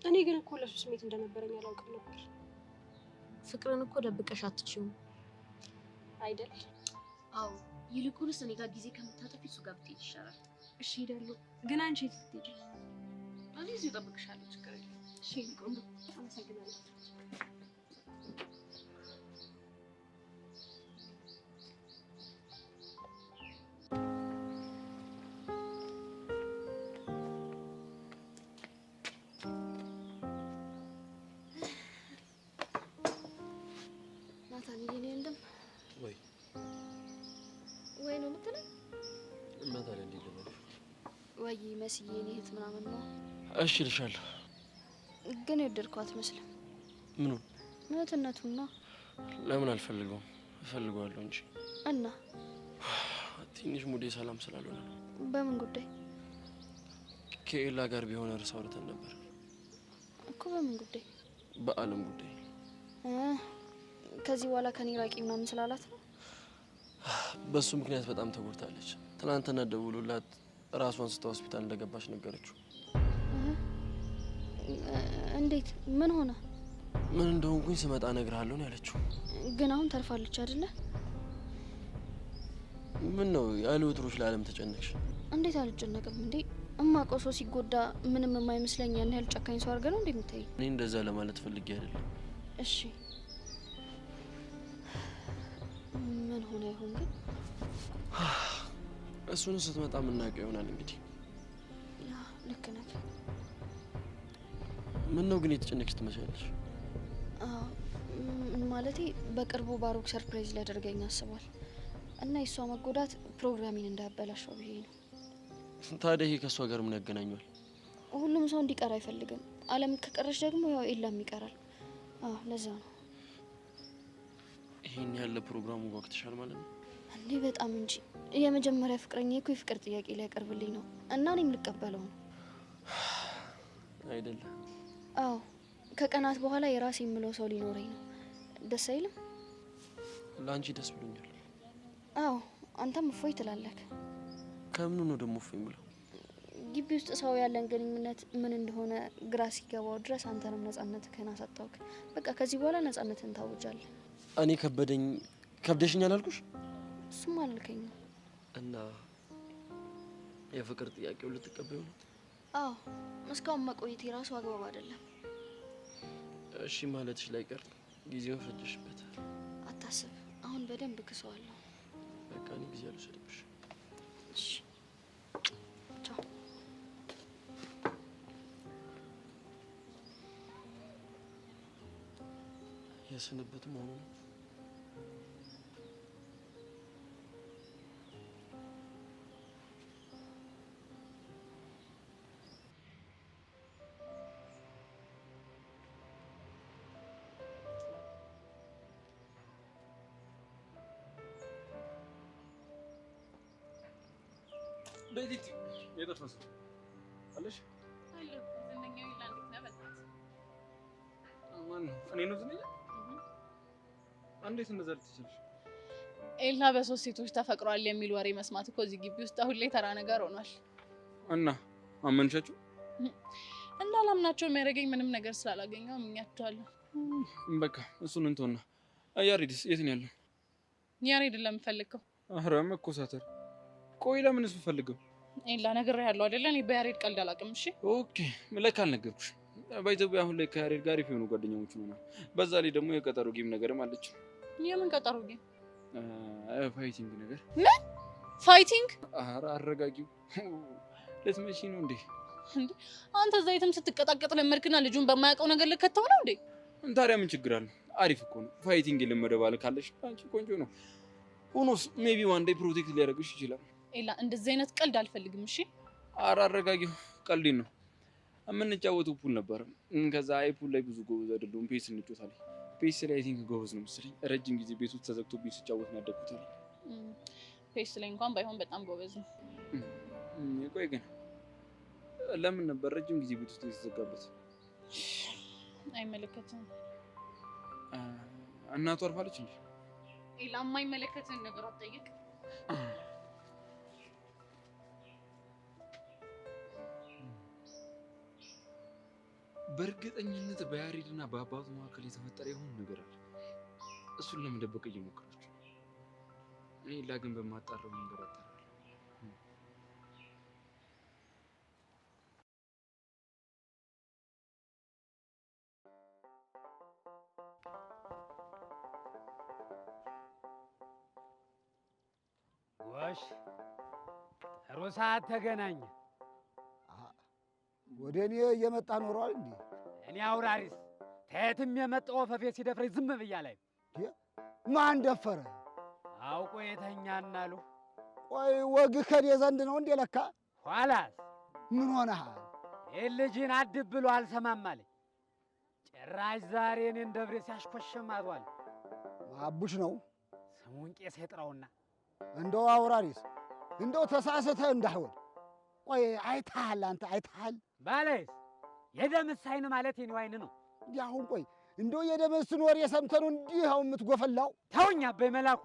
እኔ ግን እኮ ለሱ ስሜት እንደነበረኝ አላውቅም ነበር። ፍቅርን እኮ ደብቀሽ አትችይም አይደል? አዎ። ይልቁንስ እኔ ጋር ጊዜ ከምታጠፊ እሱ ጋር ብትሄጂ ይሻላል። እሺ ሄዳለሁ። ግን አንቺ የት ልትሄጂ? እኔ እዚሁ እጠብቅሻለሁ። ችግር የለም። እሺ ቆንጆ፣ አመሰግናለሁ። ናታን የኔ ወንድም ወይ ነው የምትለኝ? እና ታዲያ እንዴት ልበልሽ? ወይ መስዬ የኔ እህት ምናምን ነው። እሺ እልሻለሁ። ግን የወደድኳት መስለም። ምኑን? እህትነቱን ነው። ለምን አልፈልገውም? እፈልገዋለሁ እንጂ። እና ትንሽ ሙዴ ሰላም ስላልሆነ ነው። በምን ጉዳይ? ከኤላ ጋር ቢሆን ርዕስ አውርተን ነበር እኮ። በምን ጉዳይ? በአለም ጉዳይ። ከዚህ በኋላ ከኔ ራቂ ምናምን ስላላት ነው። በሱ ምክንያት በጣም ተጎድታለች። ትናንትና ደውሎላት ራሷን ስታ ሆስፒታል እንደገባች ነገረችው። እንዴት? ምን ሆነ? ምን እንደሆንኩኝ ስመጣ እነግርሃለሁ ነው ያለችው። ግን አሁን ተርፋለች አይደለ? ምን ነው ያለ ወትሮች ለዓለም ተጨነቅሽ? እንዴት አልጨነቅም እንዴ? እማውቀው ሰው ሲጎዳ ምንም የማይመስለኝ ያን ያህል ጨካኝ ሰው አድርገህ ነው እንዴ የምታይ? እኔ እንደዛ ለማለት ፈልጌ አይደለም። እሺ ምን ሆነ ይሆን ግን? እሱን ስትመጣ የምናውቀው ይሆናል እንግዲህ። ልክ ነህ። ምን ነው ግን የተጨነቅሽ ትመስያለሽ? ማለቴ በቅርቡ ባሮክ ሰርፕራይዝ ሊያደርገኝ አስቧል እና የሷ መጎዳት ፕሮግራሚን እንዳያበላሸው ብዬ ነው። ታዲያ ይሄ ከሷ ጋር ምን ያገናኘዋል? ሁሉም ሰው እንዲቀር አይፈልግም። አለም ከቀረች ደግሞ ያው ኤላም ይቀራል። ለዛ ነው። ይሄን ያለ ፕሮግራሙ ወቅትሻል ማለት ነው እንዴ? በጣም እንጂ። የመጀመሪያ ፍቅረኛዬ እኮ የፍቅር ጥያቄ ላይ ያቀርብልኝ ነው እና እኔም ልቀበለው ነው አይደል? አዎ። ከቀናት በኋላ የራሴ የምለው ሰው ሊኖረኝ ነው። ደስ አይልም? ለአንቺ ደስ ብሎኛል። አዎ። አንተም እፎይ ትላለህ። ከምኑ ነው ደግሞ እፎይ የምለው? ግቢ ውስጥ ሰው ያለን ግንኙነት ምን እንደሆነ ግራ ሲገባው ድረስ አንተንም ነጻነትህን አሳጣውክ። በቃ ከዚህ በኋላ ነጻነትህን ታውጃለህ። እኔ ከብደሽኛል አልኩሽ? እሱም አላልከኝም። እና የፍቅር ጥያቄው ልትቀበዩ ነው? አዎ። እስካሁን መቆየት የራሱ አግባብ አይደለም። እሺ ማለትሽ ላይ ቀር ጊዜው ፈጀሽበት። አታስብ፣ አሁን በደንብ ክሰዋለሁ። በቃ እኔ ጊዜ አልወሰድብሽ። እሺ ቻው። የስንብት መሆኑ ነው። ቤቲት የጠፈሰ አለሽ? አለሁ። ዝነኛው ኤላ እንዴት ነህ? በእናትህ ማን ነው? እኔ ነው ዝነኛ? እንዴት እንደዛ ልትችልሽ? ኤላ በሶስት ሴቶች ተፈቅሯል የሚል ወሬ መስማት እኮ እዚህ ግቢ ውስጥ አሁን ላይ ተራ ነገር ሆኗል። እና አመንሻችሁ? እንዳላምናቸው የሚያደርገኝ ምንም ነገር ስላላገኘው አምኛቸዋለሁ። በቃ እሱን እንተውና ያሬድስ የት ነው ያለው? ያሬድ ለምፈልገው? ኧረ መኮሳተር። ቆይ ለምንስ ብፈልገው? ኤላ ነግሬሃለሁ አይደለ? እኔ በያሬድ ቀልድ አላውቅም። እሺ ኦኬ፣ ለካ አልነገርኩሽ። በኢትዮጵያ አሁን ላይ ከያሬድ ጋር የሆኑ ጓደኛሞች ሆነናል። በዛ ላይ ደግሞ የቀጠሮ ጌም ነገርም አለች። የምን ቀጠሮ ጌም? ፋይቲንግ ነገር። ምን ፋይቲንግ? ኧረ አረጋጊው። ልትመጪ ነው እንዴ? አንተ እዛ የትም ስትቀጣቀጥ ለመድክና ልጁን በማያውቀው ነገር ልከተው ነው እንዴ? ታዲያ ምን ችግር አለ? አሪፍ እኮ ነው። ፋይቲንግ የለመደ ባል ካለሽ አንቺ ቆንጆ ነው። ሆኖስ ሜቢ ዋን ዴይ ፕሮቴክት ሊያደርግሽ ይችላል። ኤላ እንደዚህ አይነት ቀልድ አልፈልግም። እሺ ኧረ አረጋጊው። ቀልዴን ነው። የምንጫወተው ፑል ነበር። ከዛ አይ ፑል ላይ ብዙ ጎበዝ አይደለሁም። ፔስ እንጫወታለን። ፔስ ላይ አይ ቲንክ ጎበዝ ነው መሰለኝ። ረጅም ጊዜ ቤት ውስጥ ተዘግቶብኝ ስጫወት ነው ያደግኩት። ፔስ ላይ እንኳን ባይሆን በጣም ጎበዝ ነው። ቆይ ግን ለምን ነበር ረጅም ጊዜ ቤት ውስጥ የተዘጋበት? አይመለከትም። እናቱ አርፋለች እንዴ? ኤላ የማይመለከትን ነገር አትጠይቅ። በእርግጠኝነት በያሬድና በአባቱ መካከል የተፈጠረ የሆነ ነገር አለ። እሱን ለመደበቅ እየሞከረች ነው። እኔ ላግን በማጣራው መንገድ አጣራለሁ። ወሽ ጥሩ ሰዓት ተገናኘ። ወደ እኔ እየመጣ ኖሯል እንዴ? እኔ አውራሪስ ከየትም የመጣው ወፈፌ ሲደፍረኝ ዝም ብያ ላይ ማን ደፈረ? አውቆ የተኛናሉ። ቆይ ወግ ከኔ ዘንድ ነው እንዴ? ለካ ኋላስ ምን ሆነሃል? ይህን ልጅን አድብ ብሎ አልሰማም አለኝ። ጭራሽ ዛሬ እኔን ደብሬ ሲያሽኮሽም አድሯል። አቡሽ ነው ስሙን ቄስ ይጥራውና እንደው አውራሪስ እንደው ተሳስተህ እንዳይሆን። ቆይ አይተሃል? አንተ አይተሃል? ባለስ የደምስ አይን ማለት የኔው አይን ነው። እንዲህ አሁን ቆይ እንደው የደምስን ወሬ ሰምተህ ነው እንዲህ አሁን የምትጎፈላው? ተውኝ አባይ መላኩ፣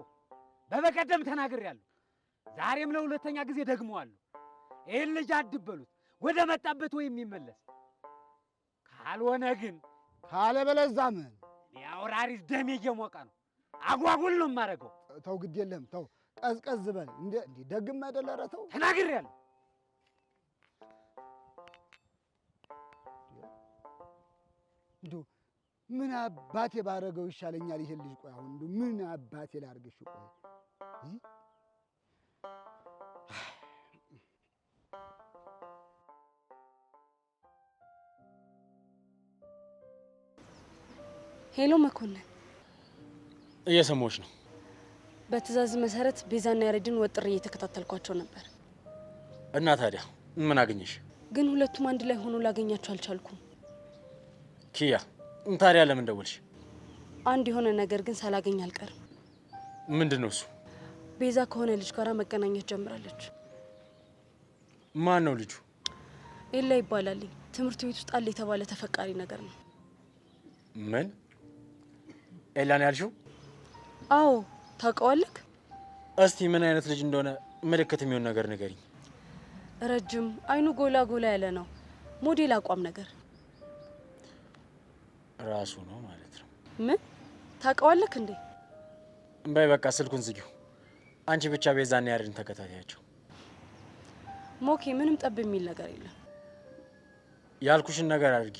በበቀደም ተናግሬያለሁ። ዛሬም ለሁለተኛ ጊዜ ደግመዋለሁ። ይህን ልጅ አድብ በሉት ወደ መጣበት ወይ የሚመለስ ካልሆነ ግን ካለበለዚያ ምን? የአውራሪስ ደሜ እየሞቀ ነው። አጓጉል ነው የማደርገው። ተው ግድ የለም ተው፣ ቀዝቀዝ በል። እንዴ ደግም አይደለ? ኧረ ተው ተናግሬያለሁ። እንደው ምን አባቴ ባረገው ይሻለኛል ይሄን ልጅ። ቆይ አሁን እንደው ምን አባቴ ላርግሽ? ቆይ ሄሎ መኮንን፣ እየሰማሁሽ ነው። በትዕዛዝ መሰረት ቤዛና ያሬድን ወጥሬ እየተከታተልኳቸው ነበር። እና ታዲያ ምን አገኘሽ? ግን ሁለቱም አንድ ላይ ሆኖ ላገኛቸው አልቻልኩም። ኪያ፣ ታዲያ ለምን ደወልሽ? አንድ የሆነ ነገር ግን ሳላገኝ አልቀርም። ምንድን ነው እሱ? ቤዛ ከሆነ ልጅ ጋር መገናኘት ጀምራለች። ማን ነው ልጁ? ኤላ ይባላል። ትምህርት ቤት ውስጥ አለ የተባለ ተፈቃሪ ነገር ነው። ምን? ኤላን ያልሽው? አዎ። ታውቀዋለህ? እስቲ ምን አይነት ልጅ እንደሆነ ምልክት የሚሆን ነገር ንገሪኝ። ረጅም፣ አይኑ ጎላ ጎላ ያለ ነው። ሞዴል አቋም ነገር ራሱ ነው ማለት ነው። ምን? ታውቀዋለህ እንዴ? በይ በቃ ስልኩን ዝጊው። አንቺ ብቻ ቤዛና ያሬድን ተከታታያቸው። ሞኬ፣ ምንም ጠብ የሚል ነገር የለም። ያልኩሽን ነገር አድርጊ።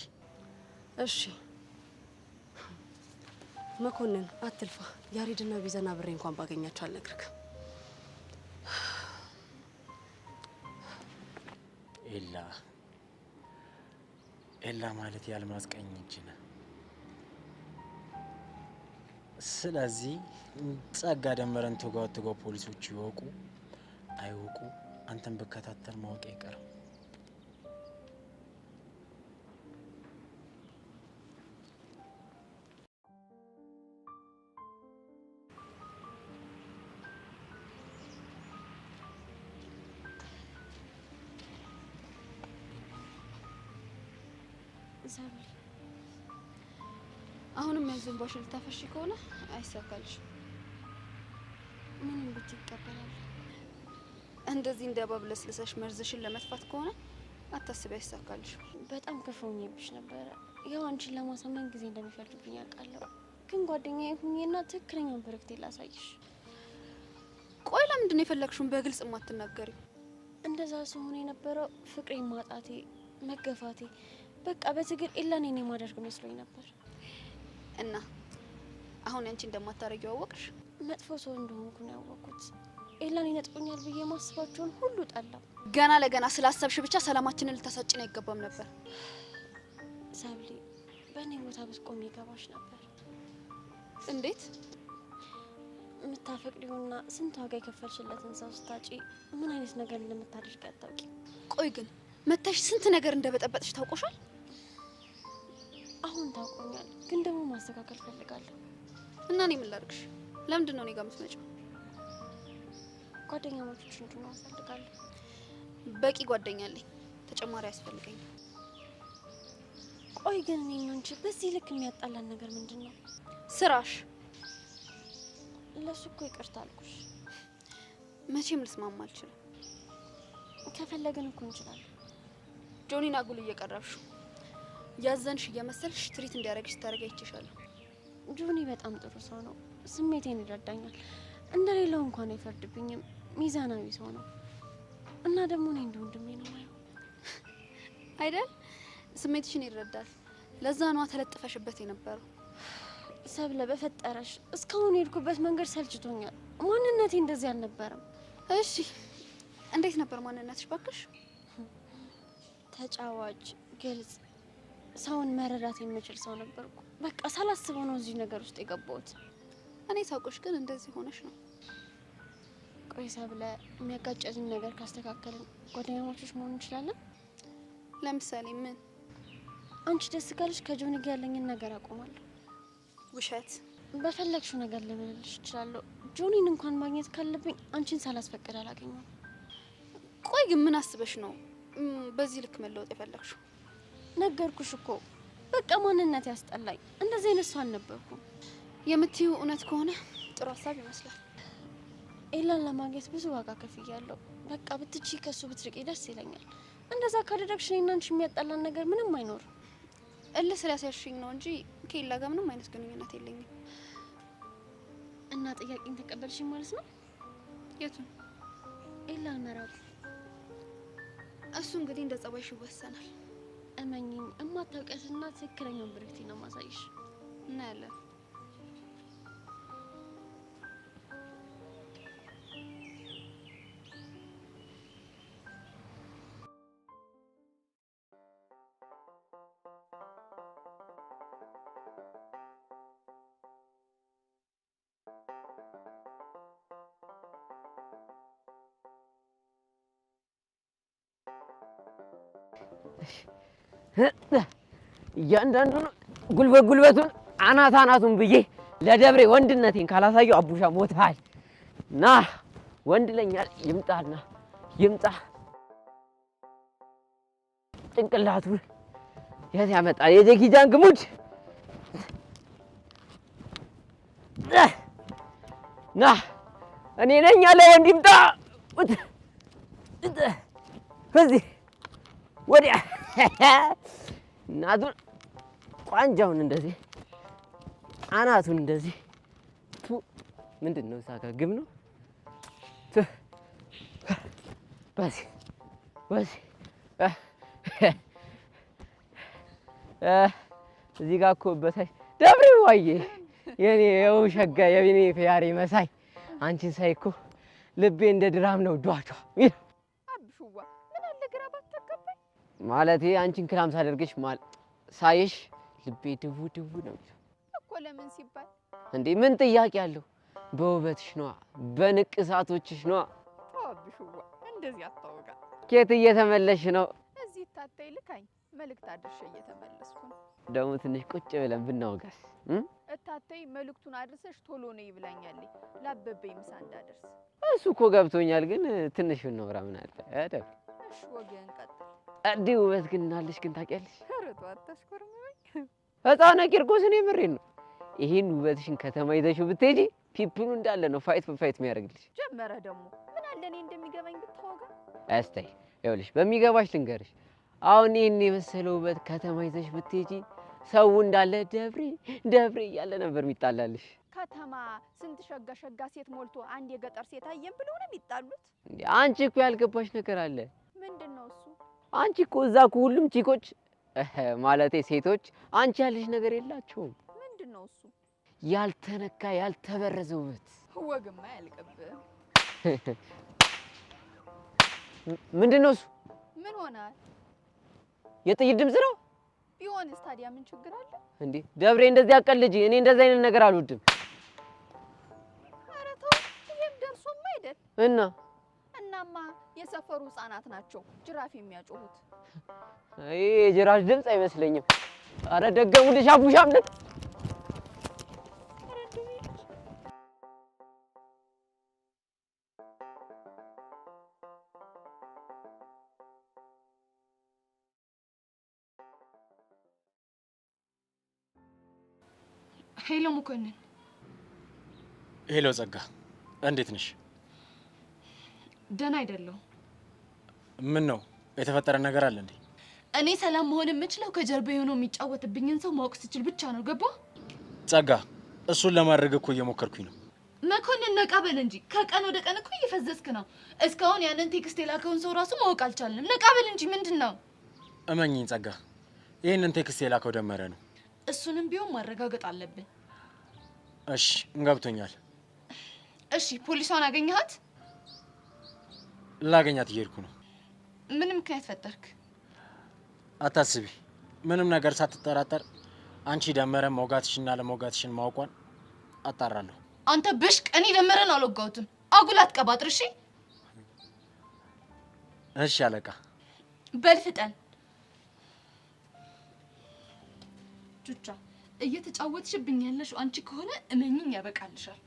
እሺ። መኮንን አትልፋ። ያሬድና ቢዘና ብሬ እንኳን ባገኛቸው አልነግርክም። ኤላ ማለት ያልማዝ ቀኝ እጅ ነው። ስለዚህ ጸጋ ደመረን ተጋው ፖሊሶች ይወቁ አይወቁ አንተን በከታተል ማወቅ አይቀርም። ሰብል አሁንም ያዘንባሽ ልታፈሽ ከሆነ አይሳካልሽ። ምን ብትቀበላል? እንደዚህ እንደባብለስ ለሰሽ መርዝሽን ለመጥፋት ከሆነ አታስቢ፣ አይሳካልሽ። በጣም ከፈውኝብሽ ነበር። ያው አንቺን ለማሳመን ጊዜ እንደሚፈልግብኝ አውቃለሁ፣ ግን ጓደኛዬ ሁኚና ትክክለኛውን በረክቴ ላሳይሽ። ቆይ ለምንድን ነው የፈለግሽውን በግልጽ የማትናገሪው? እንደዛ ሲሆን የነበረው ፍቅሬን ማጣቴ፣ መገፋቴ በቃ በትግል ኤላን እኔ ማደርግ መስሎኝ ነበር። እና አሁን አንቺ እንደማታረጊው አወቅሽ? መጥፎ ሰው እንደሆንኩ ነው ያወቅኩት። ኤላን ይነጥቁኛል ብዬ ማስባቸውን ሁሉ ጠላው። ገና ለገና ስላሰብሽ ብቻ ሰላማችንን ልታሳጭን አይገባም ነበር። ሰብሊ በእኔ ቦታ ብትቆም ይገባሽ ነበር። እንዴት? የምታፈቅሪውና ስንት ዋጋ የከፈልሽለትን ሰው ስታጪ ምን አይነት ነገር እንደምታደርግ አታውቂ። ቆይ ግን መተሽ ስንት ነገር እንደበጠበጥሽ ታውቆሻል? አሁን ታውቆኛል፣ ግን ደግሞ ማስተካከል ፈልጋለሁ። እና እኔ ምን ላድርግሽ? ለምንድን ነው እኔ ጋር የምትመጪው? ጓደኛ ማቾች እንድንሆን ፈልጋለሁ። በቂ ጓደኛ አለኝ፣ ተጨማሪ አያስፈልገኝም። ቆይ ግን እኔ እና አንቺ በዚህ ልክ የሚያጣላን ነገር ምንድን ነው? ስራሽ። ለሱ እኮ ይቅርታ አልኩሽ። መቼም ልስማማ አልችልም። ከፈለግን እኮ እንችላለን። ጆኒን አጉል እየቀረብሽው ያዘንሽ እየመሰልሽ ትሪት እንዲያረግሽ ታረጋ ይችላል። ጆኒ በጣም ጥሩ ሰው ነው፣ ስሜቴን ይረዳኛል። እንደሌላው እንኳን አይፈርድብኝም፣ ሚዛናዊ ሰው ነው። እና ደግሞ እኔ እንደ ወንድሜ ነው ማለት አይደል? ስሜትሽን ይረዳል። ለዛ ነው ተለጥፈሽበት የነበረው። ሰብለ በፈጠረሽ እስካሁን የሄድኩበት መንገድ ሰልችቶኛል። ማንነቴ እንደዚህ አልነበረም። እሺ እንዴት ነበር ማንነትሽ ባክሽ? ተጫዋች፣ ግልጽ፣ ሰውን መረዳት የምችል ሰው ነበርኩ። በቃ ሳላስበው ነው እዚህ ነገር ውስጥ የገባሁት። እኔ ሳውቅሽ ግን እንደዚህ ሆነሽ ነው። ቆይ ሰብለ የሚያጋጨኝ ነገር ካስተካከልን ጓደኛሞች መሆን እንችላለን? ለምሳሌ ምን? አንቺ ደስ ካለሽ ከጆኒ ጋር ያለኝን ነገር አቆማለሁ። ውሸት? በፈለግሽው ነገር ልምልልሽ እችላለሁ። ጆኒን እንኳን ማግኘት ካለብኝ አንቺን ሳላስፈቅድ አላገኘውም። ቆይ ግን ምን አስበሽ ነው በዚህ ልክ መለወጥ የፈለግሽው? ነገርኩሽ እኮ በቃ ማንነት ያስጠላኝ። እንደዚህ አይነት ሰው አልነበርኩም። የምትይው እውነት ከሆነ ጥሩ ሀሳብ ይመስላል። ኤላን ለማግኘት ብዙ ዋጋ ከፍያለሁ። በቃ ብትቺ ከሱ ብትርቂ ደስ ይለኛል። እንደዛ ካደረግሽ እኔና አንቺ የሚያጣላን ነገር ምንም አይኖርም። እልህ ስላሳሽኝ ነው እንጂ ከኤላ ጋር ምንም አይነት ግንኙነት የለኝም። እና ጥያቄን ተቀበልሽኝ ማለት ነው? የቱን? ኤላን መራቁ። እሱ እንግዲህ እንደ ጸባይሽ ይወሰናል። እመኚኝ፣ እማታውቂያትና ትክክለኛውን ብርክቲ ነው ማሳይሽ። እና ያለ እያንዳንዱን ጉልበቱን አናቱን ብዬ ለደብሬ ወንድነቴን ካላሳየው አቡሻ ሞታል። ና ወንድ ለኛል ይምጣና ይምጣ። ጭንቅላቱን የት ያመጣል? የጀኪጃን ግሙድ ና እኔ ነኝ ያለ ወንድ ይምጣ። ከዚህ ወዲያ እናቱን ቋንጃውን እንደዚህ አናቱን እንደዚህ ምንድን ነው ሳካ ግብ ነው። በዚህ እዚህ ጋር እኮ በታይ ደብሬ ዋዬ የኔ ሸጋ የኔ ፊያሪ መሳይ አንቺን ሳይ እኮ ልቤ እንደ ድራም ነው ዷዷ አብሹዋ ምን አለ ግራ ባታቀበይ ማለቴ አንቺን ክላም ሳደርግሽ ሳይሽ ልቤ ድቡ ድቡ ነው እኮ ለምን ሲባል እንዴ ምን ጥያቄ አለው በውበትሽ ነው በንቅሳቶችሽ ነው አብሹዋ እንደዚህ አታውጋ ኬት እየተመለሽ ነው እዚህ ታታይ ልካኝ መልእክት አድርሼ እየተመለስኩ ነው ደሞ ትንሽ ቁጭ ብለን ብናወጋስ እታታይ መልእክቱን አድርሰሽ ቶሎ ነው ይብላኛለኝ ላበበይ ምሳ እንዳደርስ እሱ እኮ ገብቶኛል ግን ትንሽ ብናወራ ምን አለ አይደል እሺ ወገን ቀጥል እንዴ ውበት ግን እንዳለሽ ግን ታውቂያለሽ ኧረ አታስኮርመኝ ህፃና ቂርቆስ እኔ ምሬን ነው ይሄን ውበትሽን ከተማ ይዘሽው ብትሄጂ ፒፕሉ እንዳለ ነው ፋይት በፋይት የሚያደርግልሽ ጀመረ ደግሞ ምን አለ እኔ እንደሚገባኝ ብታወጋ አስተይ ይኸውልሽ በሚገባሽ ልንገርሽ አሁን ይሄን የመሰለው ውበት ከተማ ይዘሽ ብትሄጂ ሰው እንዳለ ደብሬ እያለ ነበር የሚጣላልሽ ከተማ ስንት ሸጋ ሴት ሞልቶ አንድ የገጠር ሴት አየን ብለው ነው የሚጣሉት አንቺ እኮ ያልገባሽ ነገር አለ ምንድነው እሱ አንቺ እኮ እዛ እኮ ሁሉም ቺኮች ማለቴ ሴቶች አንቺ ያለሽ ነገር የላቸውም ምንድነው እሱ ያልተነካ ያልተበረዘ ውበት ወግማ ያልቀብህ ምንድነው እሱ ምን ሆናል የጥይት ድምጽ ነው ቢሆንስ ታዲያ ምን ችግር አለ እንዴ ደብሬ እንደዚህ አቀልጂ እኔ እንደዚህ አይነት ነገር አልወድም ኧረ ተው ይሄም ደርሶማ አይደል እናማ የሰፈሩ ህፃናት ናቸው ጅራፍ የሚያጮሁት አይ የጅራፍ ድምጽ አይመስለኝም ኧረ ደገሙልሽ አቡሻምነት ሄሎ መኮንን ሄሎ ጸጋ እንዴት ነሽ ደህና አይደለሁም ምን ነው የተፈጠረ ነገር አለ እንዴ እኔ ሰላም መሆን የምችለው ከጀርባ ሆኖ የሚጫወትብኝን ሰው ማወቅ ስችል ብቻ ነው ገባ ጸጋ እሱን ለማድረግ እኮ እየሞከርኩኝ ነው መኮንን ነቃበል እንጂ ከቀን ወደ ቀን እኮ እየፈዘዝክ ነው እስካሁን ያንን ቴክስት የላከውን ሰው ራሱ ማወቅ አልቻልንም ነቃበል እንጂ ምንድነው እመኚኝ ጸጋ ይሄንን ቴክስት የላከው ደመረ ነው እሱንም ቢሆን ማረጋገጥ አለብን እሺ ገብቶኛል እሺ ፖሊሷን አገኘሃት ላገኛት እየሄድኩ ነው ምን ምክንያት ፈጠርክ አታስቢ ምንም ነገር ሳትጠራጠር አንቺ ደመረ መውጋትሽና ለመውጋትሽን ማውቋን አጣራለሁ አንተ ብሽቅ እኔ ደመረን አልወጋሁትም አጉል አትቀባጥር እሺ እሺ አለቃ በል ፍጠን ቹቻ እየተጫወትሽብኝ ያለሽ አንቺ ከሆነ እመኝኝ ያበቃልሻል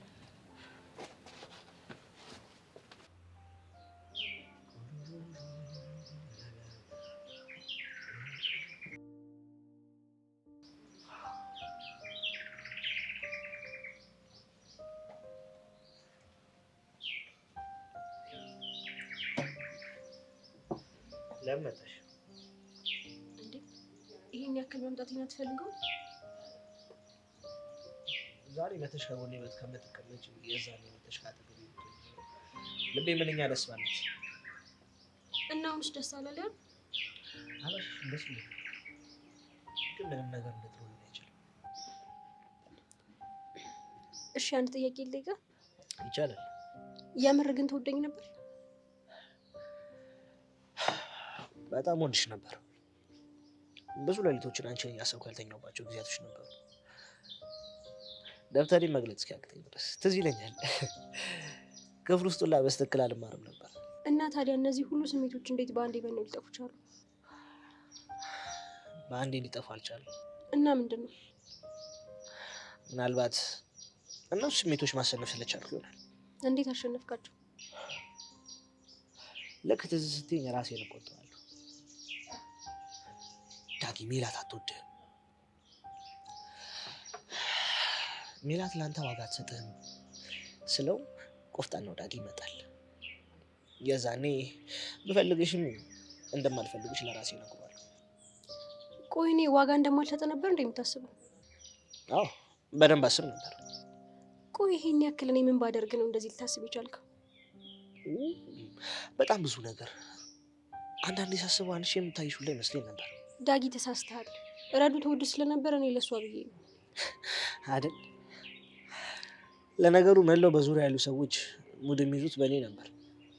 ለመጣሽ እንዴ ይሄን ያክል መምጣት አትፈልገው ዛሬ መተሽ ከጎኔ በት ከምትቀመጪ የዛኔ መተሽ ካጠገቤ ልቤ ምንኛ ደስ ባለት እና አሁንስ ደስ አላለህ አላሽ ደስ ይላል ግን ምንም ነገር ልትሆን አይችልም እሺ አንድ ጥያቄ ልጠይቅ ይቻላል የምር ግን ትወደኝ ነበር በጣም ወንድሽ ነበር ብዙ ሌሊቶችን አንቺን እያሰብኩ ያልተኛሁባቸው ጊዜያቶች ነበሩ ደብተሪ መግለጽ እስኪያቅተኝ ድረስ ትዝ ይለኛል ክፍል ውስጥ ሁላ በስትክክል አልማርም ነበር እና ታዲያ እነዚህ ሁሉ ስሜቶች እንዴት በአንዴ በእኔ ሊጠፉ ቻሉ በአንዴ ሊጠፉ አልቻሉም እና ምንድን ነው ምናልባት እነሱ ስሜቶች ማሸነፍ ስለቻልኩ ይሆናል እንዴት አሸነፍካቸው ልክ ትዝ ስትይኝ ራሴን እቆጣዋለሁ ዳጊ ሜላት አትወድህም ሜላት ለአንተ ዋጋ አትሰጥህም ስለው ቆፍጣን ነው ዳጊ ይመጣል የዛኔ ብፈልግሽም እንደማልፈልግሽ ለራሴ ነግሯለሁ ቆይ እኔ ዋጋ እንደማልሰጥ ነበር እንደምታስበው አዎ በደንብ አስብ ነበር ቆይ ይሄን ያክል እኔ ምን ባደርግ ነው እንደዚህ ልታስብ ይቻልከው በጣም ብዙ ነገር አንዳንዴ ሳስበው አንቺ የምታይሽ ሁላ ይመስለኝ ነበር ዳጊ ተሳስተሃል ረዱ ተወድ ስለነበር እኔ ለሷ ብዬ ነው አይደል ለነገሩ መላው በዙሪያ ያሉ ሰዎች ሙድ የሚይዙት በእኔ ነበር።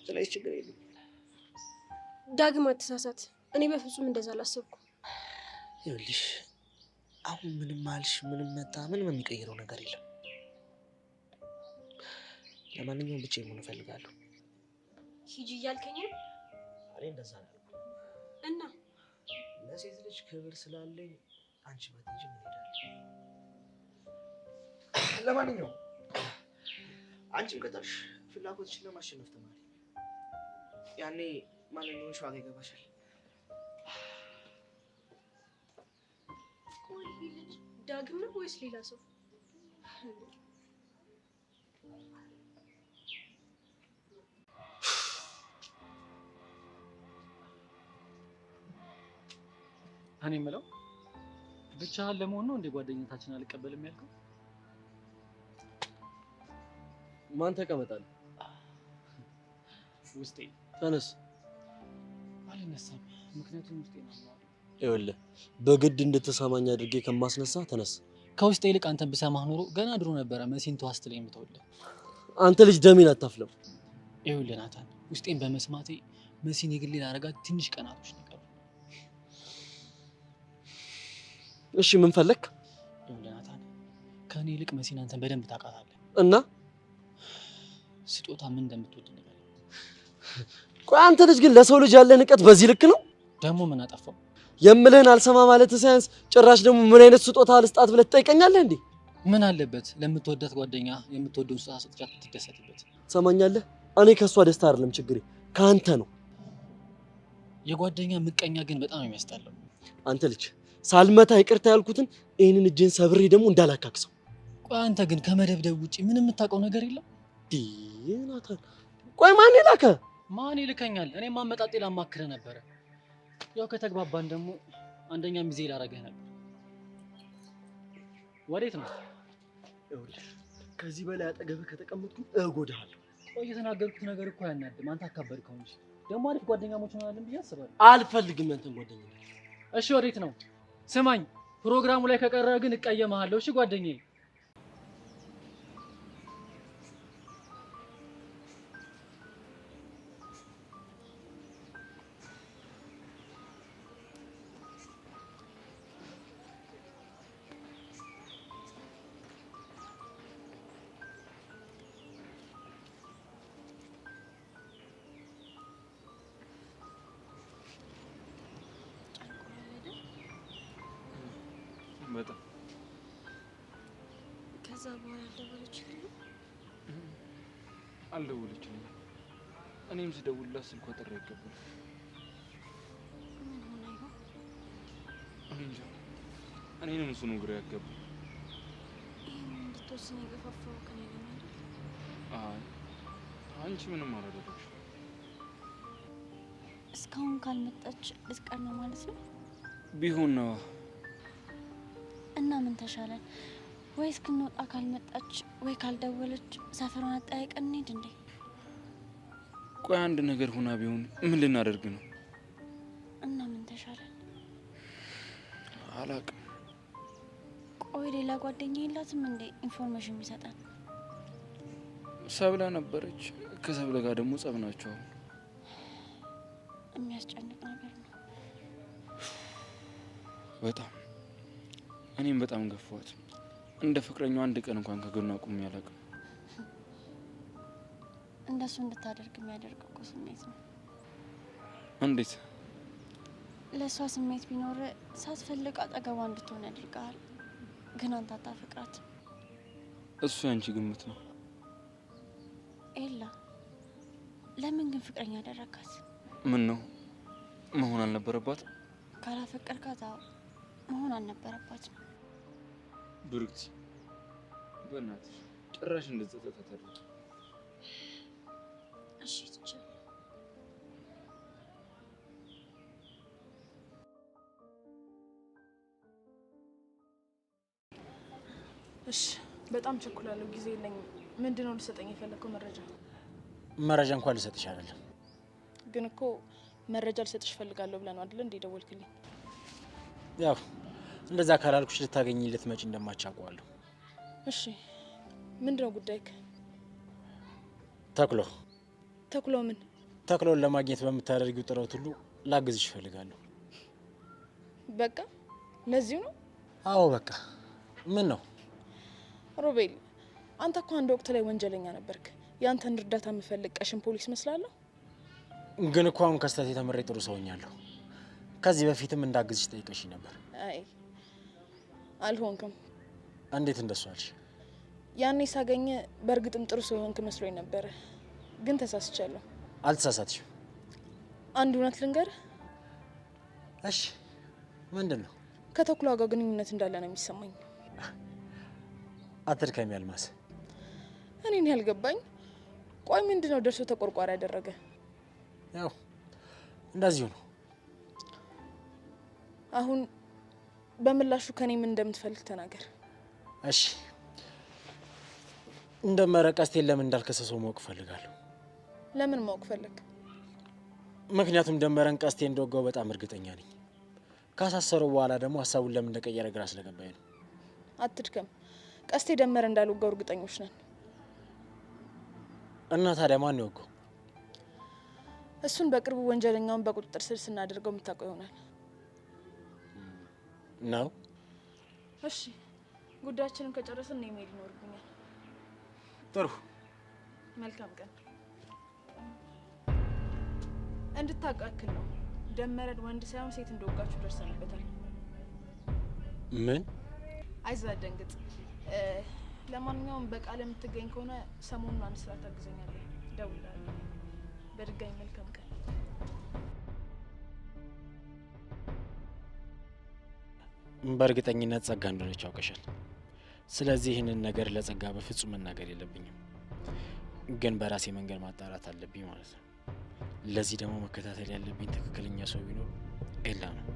ስለዚህ ችግር የለም። ዳግም አትሳሳት። እኔ በፍጹም እንደዛ አላሰብኩም። ይኸውልሽ አሁን ምንም አልሽ ምንም መጣ ምንም የሚቀይረው ነገር የለም። ለማንኛውም ብቻዬን መሆን እፈልጋለሁ። ሂጂ እያልከኝ ነው? እኔ እንደዛ ነው እና ለሴት ልጅ ክብር ስላለኝ አንቺ ባትሄጂ እንሄዳለን። ለማንኛውም አንቺም ከጠርሽ ፍላጎትሽን ለማሸነፍ ተማሪ። ያኔ ማንኛውም ዋጋ ይገባሻል። ቆይ ይሄ ልጅ ዳግም ነው ወይስ ሌላ ሰው? እኔ የምለው ብቻህን ለመሆን ነው እንደ ጓደኝነታችን አልቀበልም ያልከው? ማን ተቀመጣል? ውስጤ ተነስ። አልነሳም፣ ምክንያቱም ውስጤ ነው። ይኸውልህ በግድ እንድትሰማኝ አድርጌ ከማስነሳ ተነስ። ከውስጤ ይልቅ አንተን ብሰማህ ኖሮ ገና ድሮ ነበረ መሲን ተዋስትል የምተውልህ። አንተ ልጅ ደሜን አታፍለም። ይኸውልህ ናታን፣ ውስጤን በመስማቴ መሲን የግሌ ላደርጋት ትንሽ ቀናቶች ነው የቀሩት። እሺ ምን ፈለክ? ይኸውልህ ናታን፣ ከእኔ ይልቅ መሲን አንተን በደንብ ታውቃታለህ እና ስጦታ ምን እንደምትወድ ነገር። ቆይ አንተ ልጅ ግን ለሰው ልጅ ያለ ንቀት በዚህ ልክ ነው? ደግሞ ምን አጠፋው? የምልህን አልሰማ ማለት ሳይንስ ጭራሽ ደግሞ ምን አይነት ስጦታ ልስጣት ብለህ ትጠይቀኛለህ እንዴ? ምን አለበት ለምትወዳት ጓደኛ የምትወደውን ስጦታ ሰጥቻት ትደሰትበት። ትሰማኛለህ? እኔ ከሷ ደስታ አይደለም ችግሬ ካንተ ነው። የጓደኛ ምቀኛ ግን በጣም የሚያስጠላው። አንተ ልጅ ሳልመታ ይቅርታ ያልኩትን ይሄንን እጅን ሰብሬ ደግሞ እንዳላካክሰው። ቆይ አንተ ግን ከመደብደብ ውጪ ምንም የምታውቀው ነገር የለም? ናታን ቆይ ማን ይላከ? ማን ይልከኛል? እኔም አመጣጤ ላማክርህ ነበረ። ያው ከተግባባን ደግሞ አንደኛ ሚዜ ላረገህ ነበር። ወዴት ነው? ይኸውልህ ከዚህ በላይ አጠገብህ ከተቀመጥኩ እጎዳሃለሁ። ቆይ የተናገርኩት ነገር እኮ ያናድም። አንተ አካበድከው እንጂ ደግሞ አሪፍ ጓደኛሞች እንሆናለን ብዬ አስባለሁ። አልፈልግም ያንተን ጓደኛ። እሺ ወዴት ነው? ስማኝ፣ ፕሮግራሙ ላይ ከቀረህ ግን እቀየምሃለሁ። እሺ ጓደኛዬ። በጣም ከዛ በኋላ አልደወለችልኝም። እኔም ስደውልላት ስልኳ ጥሪ አይቀበልም። ምን ሆነ ይሆን? እኔ እንጃ። እኔንም እሱ ነው ግራ ያጋባኝ። ይሄን እንድትወስን የገፋፋው ከኔ ነው አይደል? አይ አንቺ ምንም አላደረግሽም። እስካሁን ካልመጣች ልትቀር ነው ማለት ነው? ቢሆን ነው። እና ምን ተሻለን? ወይ እስክንወጣ ካልመጣች ወይ ካልደወለች ሰፈሯን አጠያይቀን እንሂድ እንዴ? ቆይ አንድ ነገር ሆና ቢሆን ምን ልናደርግ ነው? እና ምን ተሻለን? አላውቅም። ቆይ ሌላ ጓደኛ የላትም እንዴ ኢንፎርሜሽን የሚሰጠን? ሰብለ ነበረች። ከሰብለ ጋር ደግሞ ጸብ ናቸው። የሚያስጨንቅ ነገር ነው በጣም። እኔም በጣም ገፋኋት። እንደ ፍቅረኛው አንድ ቀን እንኳን ከጎኗ ቆሜ አላውቅም። እንደሱ እንድታደርግ የሚያደርግ እኮ ስሜት ነው። እንዴት? ለእሷ ስሜት ቢኖር ሳትፈልግ አጠገቧ እንድትሆን ያደርግሃል። ግን አንተ አታፈቅራት። እሱ ያንቺ ግምት ነው። ኤላ ለምን ግን ፍቅረኛ ያደረካት? ምን ነው መሆን አልነበረባት? ካላፈቀርካት መሆን አልነበረባትም። ብሩክቲ በእናትሽ ጭራሽ እንደጸጸት አታድርጊ። እሺ ትቼ እሺ በጣም ቸኩላለሁ፣ ጊዜ የለኝም። ምንድነው ልሰጠኝ የፈለከው መረጃ? መረጃ እንኳን ልሰጥሽ አይደለም። ግን እኮ መረጃ ልሰጥሽ ፈልጋለሁ ብለህ ነው አይደል እንዴ ደወልክልኝ? ያው እንደዛ ካላልኩሽ ልታገኚ ልትመጪ እንደማቻውቀዋለሁ። እሺ ምንድነው ጉዳይክ? ተክሎ ተክሎ ምን? ተክሎን ለማግኘት በምታደርጊው ጥረት ሁሉ ላግዝሽ እፈልጋለሁ። በቃ ለዚሁ ነው? አዎ በቃ። ምን ነው ሮቤል፣ አንተ እኮ አንድ ወቅት ላይ ወንጀለኛ ነበርክ። ያንተን እርዳታ የምፈልግ ቀሽም ፖሊስ መስላለሁ? ግን እኮ አሁን ከስተት የተመረ ጥሩ ሰው ሆኛለሁ። ከዚህ በፊትም እንዳግዝሽ ጠይቀሽ ነበር። አይ አልሆንክም። እንዴት እንደሱ አልሽ? ያኔ ሳገኘ በእርግጥም ጥሩ ሰው ሆንክ መስሎኝ ነበረ፣ ግን ተሳስቻለሁ። አልተሳሳትሽም። አንድ እውነት ልንገርህ። እሺ ምንድን ነው? ከተኩላ ጋር ግንኙነት እንዳለ ነው የሚሰማኝ። አትድከሚ አልማዝ። እኔን ያልገባኝ ቆይ ምንድነው ደርሶ ተቆርቋሪ ያደረገ? ያው እንደዚሁ ነው። አሁን በምላሹ ከኔ ምን እንደምትፈልግ ተናገር። እሺ ደመረ ቀስቴን ለምን እንዳልከሰሰው ማወቅ ፈልጋለሁ። ለምን ማወቅ ፈለግ? ምክንያቱም ደመረን ቀስቴ እንደወጋው በጣም እርግጠኛ ነኝ። ካሳሰረው በኋላ ደግሞ ሀሳቡን ለምን እንደቀየረ ግራ ስለገባኝ ነው። አትድከም። ቀስቴ ደመረ እንዳልወጋው እርግጠኞች ነን። እና ታዲያ ማን ነው የወጋው? እሱን በቅርቡ ወንጀለኛውን በቁጥጥር ስር ስናደርገው የምታውቀው ይሆናል ነው። እሺ ጉዳያችንን ከጨረስን ነው መሄድ ይኖርብኛል። ጥሩ። መልካም ቀን። እንድታውቃክል ነው ደመረን ወንድ ሳይሆን ሴት እንደወጋችሁ ደርሰንበታል። ምን? አይዞህ አትደንግጥ። ለማንኛውም በቃል የምትገኝ ከሆነ ሰሞኑን አንድ ስራ ታግዘኛለህ። እደውልልሃለሁ። በድጋሚ መልካም ቀን። በእርግጠኝነት ጸጋ እንደሆነች ያውቀሻል። ስለዚህ ይህንን ነገር ለጸጋ በፍጹም መናገር የለብኝም፣ ግን በራሴ መንገድ ማጣራት አለብኝ ማለት ነው። ለዚህ ደግሞ መከታተል ያለብኝ ትክክለኛ ሰው ቢኖር ኤላ ነው።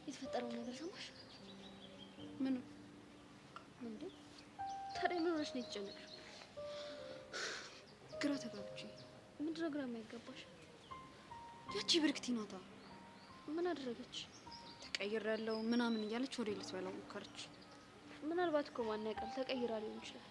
የተፈጠረው ነገር ሰማሽ? ምን እንዴ? ታዲያ ምን ሆነሽ ነው የተጨነቅሽው? ግራ ተጋብቼ። ምንድነው ግራ የማይገባሽ? ያቺ ብርክቲ ናታ። ምን አደረገች? ተቀይሬያለሁ ምናምን እያለች ወደ ልትበላው ሞከረች። ምናልባት እኮ ማን ያውቃል ተቀይራ ሊሆን ይችላል።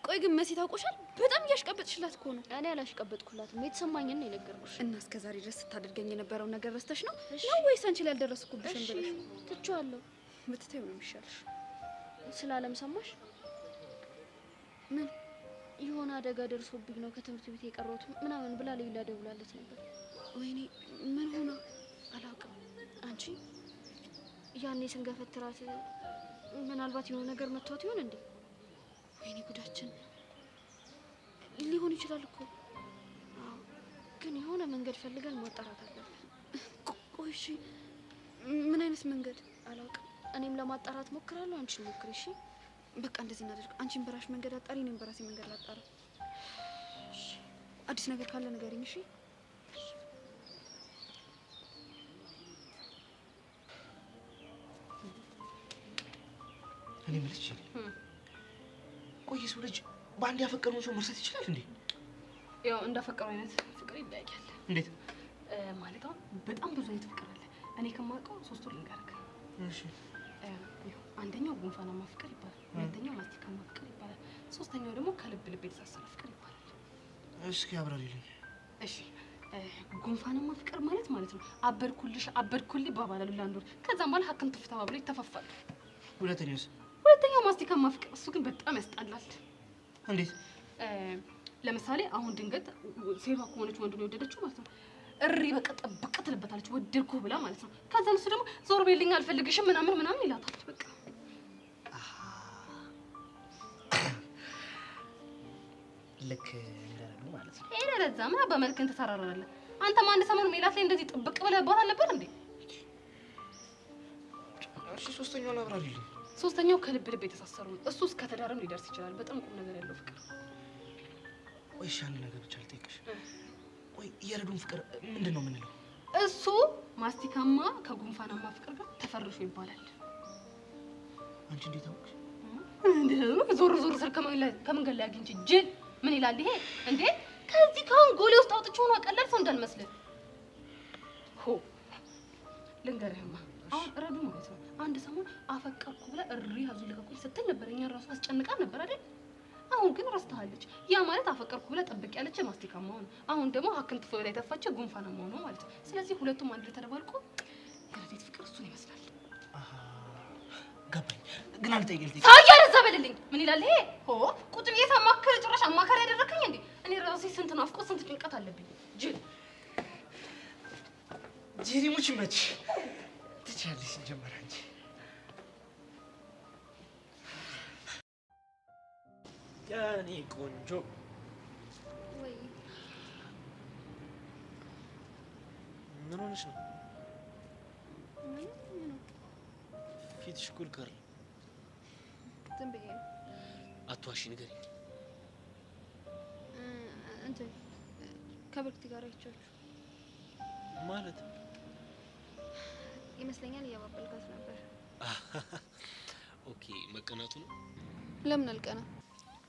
ቆይ ግን መሲ ታውቆሻል? በጣም እያሽቀበጥሽላት እኮ ነው። እኔ አላሽቀበጥኩላትም፣ የተሰማኝን ነው የነገርኩሽ። እና እስከዛሬ ድረስ ስታደርገኝ የነበረው ነገር ረስተሽ ነው ነው ወይስ አንቺ ላይ ያልደረስኩብሽን ብለሽ? ትቼዋለሁ። ብትተይው ነው የሚሻልሽ። ስላለም ሰማሽ? ምን የሆነ አደጋ ደርሶብኝ ነው ከትምህርት ቤት የቀረሁት ምናምን ብላ ሌላ ደውላለት ነበር። ወይኔ ምን ሆና አላውቅም። አንቺ ያኔ ስንገፈትራት ምናልባት የሆነ ነገር መቷት ይሆን እንዴ? ወይኔ ጉዳችን። ሊሆን ይችላል እኮ። አዎ ግን የሆነ መንገድ ፈልገን ማጣራት አለብን። ቆይ እሺ ምን አይነት መንገድ? አላውቅም። እኔም ለማጣራት ሞክራለሁ፣ አንቺን ሞክሪ። እሺ በቃ እንደዚህ እናደርግ። አንቺን በራሽ መንገድ አጣሪ፣ እኔም በራሴ መንገድ ላጣራ። እሺ አዲስ ነገር ካለ ንገሪኝ። እሺ እኔ የምልሽ ቆይ ሰው ልጅ በአንድ ያፈቀረውን ሰው መርሳት ይችላል እንዴ? ያው እንዳፈቀረው አይነት ፍቅር ይለያያል። እንዴት ማለት? አሁን በጣም ብዙ አይነት ፍቅር አለ። እኔ ከማውቀው ሶስቱን ልንገርህ። እሺ አንደኛው ጉንፋናማ ፍቅር ይባላል፣ ሁለተኛው ማስቲካማ ፍቅር ይባላል፣ ሶስተኛው ደግሞ ከልብ ልብ የተሳሰረ ፍቅር ይባላል። እስኪ አብራሪልኝ። እሺ ጉንፋናማ ፍቅር ማለት ነው አበድኩልሽ አበድኩልኝ ይባባላሉ ለአንድ ወር። ከዛም በኋላ ሀክም ትፍ ተባብለው ይተፋፋሉ። ሁለተኛው ማስቲካማ ፍቅር፣ እሱ ግን በጣም ያስጠላል። እንዴት? ለምሳሌ አሁን ድንገት ሴቷ ከሆነች ወንዱን የወደደችው ማለት ነው እሪ በቃ ጠብቅ ትልበታለች፣ ወደድኩ ብላ ማለት ነው። ከዛ እሱ ደግሞ ዞር በይልኝ አልፈልግሽም ምናምን ይላታል። በቃ ልክ እንደረግ ማለት ነው። ሄደ ለዛ ምን በመልክን ተሰራራለህ አንተ። አንድ ሰሞን ሜላት ላይ እንደዚህ ጥብቅ ብለህባት አልነበር እንዴ? እሺ ሶስተኛውን አብራሪልኝ። ሶስተኛው ከልብ ልብ የተሳሰሩ ነው። እሱ እስከ ትዳርም ሊደርስ ይችላል። በጣም ቁም ነገር ያለው ፍቅር። ቆይ ሻል ነገር ብቻ ልጠይቅሽ። ቆይ የረዱን ፍቅር ምንድን ነው የምንለው? እሱ ማስቲካማ ከጉንፋናማ ፍቅር ጋር ተፈርሾ ይባላል። አንቺ እንዴት አወቅሽ? ዞር ዞር ስር ከመንገድ ላይ አግኝቼ ጅል ምን ይላል ይሄ እንዴ? ከዚህ ከአንጎሌ ውስጥ አውጥቼው ነው ቀላል ሰው እንዳልመስልህ። ሆ ልንገርህማ አሁን ረዱ ማለት ነው አንድ ሰሞን አፈቀርኩ ብላ እሪ ያዙ ልቀቁኝ ስትል ነበር። እኛን ራሱ አስጨንቃን ነበር አይደል? አሁን ግን ረስተሃለች። ያ ማለት አፈቀርኩ ብላ ጠብቅ ያለች ማስቲካማ ሆነ፣ አሁን ደግሞ ሀክንት ፍቅር ላይ ተፋች ጉንፋናማ ሆነ ማለት ነው። ስለዚህ ሁለቱም አንድ ላይ ተደባልቆ የረዴት ፍቅር እሱን ይመስላል። ገባኝ። ግን አልጠይቅልኝ ታያ ረዛ በልልኝ ምን ይላል ይሄ? ሆ ቁጭ ብዬ ሳማክር ጭራሽ አማካሪ ያደረከኝ እንዴ? እኔ ራሴ ስንት ናፍቆ ስንት ጭንቀት አለብኝ። ጅል ጄሪሙች መች ትችያለሽ ጀመረ እንጂ ያኔ ቆንጆ ወይ ምን ሆነሽ ነው? ፊትሽ ኩል ቀረ። ዝም ብዬ ነው። አትዋሺ፣ ንገሪኝ። እንትን ከብርክቲ ጋር አይቻችሁ ማለት ይመስለኛል እያባበልካት ነበር። ኦኬ፣ መቀናቱ ነው። ለምን አልቀና?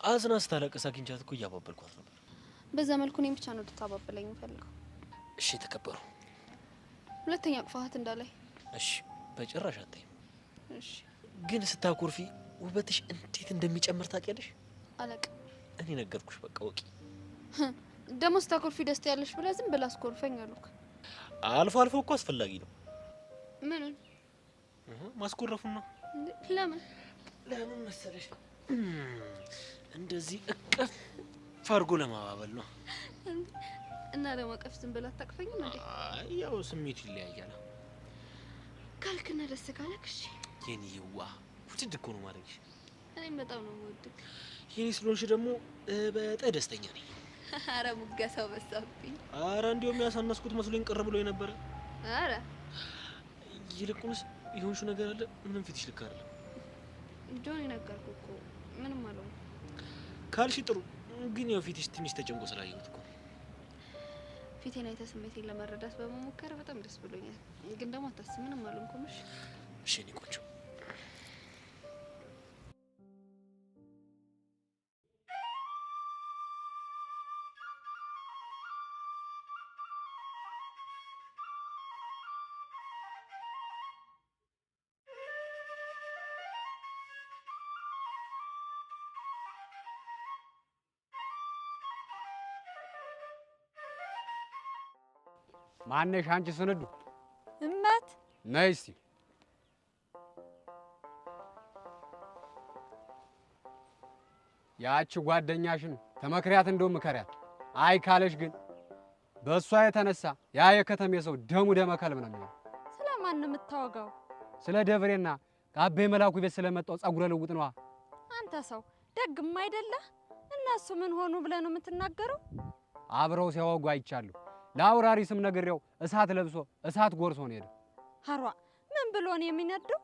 አዝና ስታለቅስ አግኝቻት እኮ እያባበልኳት ነበር። በዛ መልኩ እኔም ብቻ ነው ልታባበለኝ የምፈልገው። እሺ፣ ተከበሩ። ሁለተኛ ቅፋት እንዳላይ። እሺ፣ በጭራሽ አታይም። እሺ፣ ግን ስታኮርፊ ውበትሽ እንዴት እንደሚጨምር ታውቂያለሽ? አለቅ እኔ ነገርኩሽ። በቃ ወቂ። ደሞ ስታኮርፊ ደስታ ያለሽ ብላ ዝም ብላ አስኮርፈኝ አሉክ። አልፎ አልፎ እኮ አስፈላጊ ነው። ምን ማስኮረፉ ነው። ለምን መሰለሽ? እንደዚህ እቅፍ አድርጎ ለማባበል ነው። እና ለማቀፍ ዝም ብላ አታቅፈኝም እንዴ? አይ ያው ስሜቱ ይለያያል። ካልክና ደስ ካለክ እሺ። የኔ ይዋ ውድድ እኮ ነው ማድረግሽ። እኔም በጣም ነው የምወድክ። የኔ ስለሆንሽ ደግሞ በጣም ደስተኛ ነኝ። አረ ሙገሳው በዛብኝ። አረ እንዲያውም ያሳነስኩት መስሎኝ ቅር ብሎ የነበረ። አረ ይልቁንስ የሆንሽው ነገር አለ። ምንም ፊትሽ ልክ አይደለም። ጆኒ ነገርኩ እኮ ምንም አለው ካልሽ ጥሩ። ግን ያው ፊትሽ ትንሽ ተጨንቆ ስላየሁት እኮ ፊቴን አይተህ ስሜቴን ለመረዳት በመሞከር በጣም ደስ ብሎኛል። ግን ደግሞ አታስብ፣ ምንም አልሆንኩም። እሺ እኔ ቆንጆ ማነሽ አንቺ ስንዱ? እመት ነይ እስቲ። ያቺ ጓደኛሽን ተመክሪያት እንደው ምከሪያት። አይ ካለሽ ግን በእሷ የተነሳ ያ የከተሜ ሰው ደሙ ደመ ከልብ ነው የሚሆነው። ስለማን ነው የምታወጋው? ስለ ደብሬና ከአቤ መላኩ ቤት ስለመጣው ጸጉረ ልውጥ ነዋ። አንተ ሰው ደግም አይደለ? እነሱ ምን ሆኑ ብለህ ነው የምትናገረው? አብረው ሲያወጉ አይቻለሁ። ለአውራሪ ስም ነግሬው እሳት ለብሶ እሳት ጎርሶ ነው ሄደ። ሀሯ ምን ብሎ ነው የሚነደው?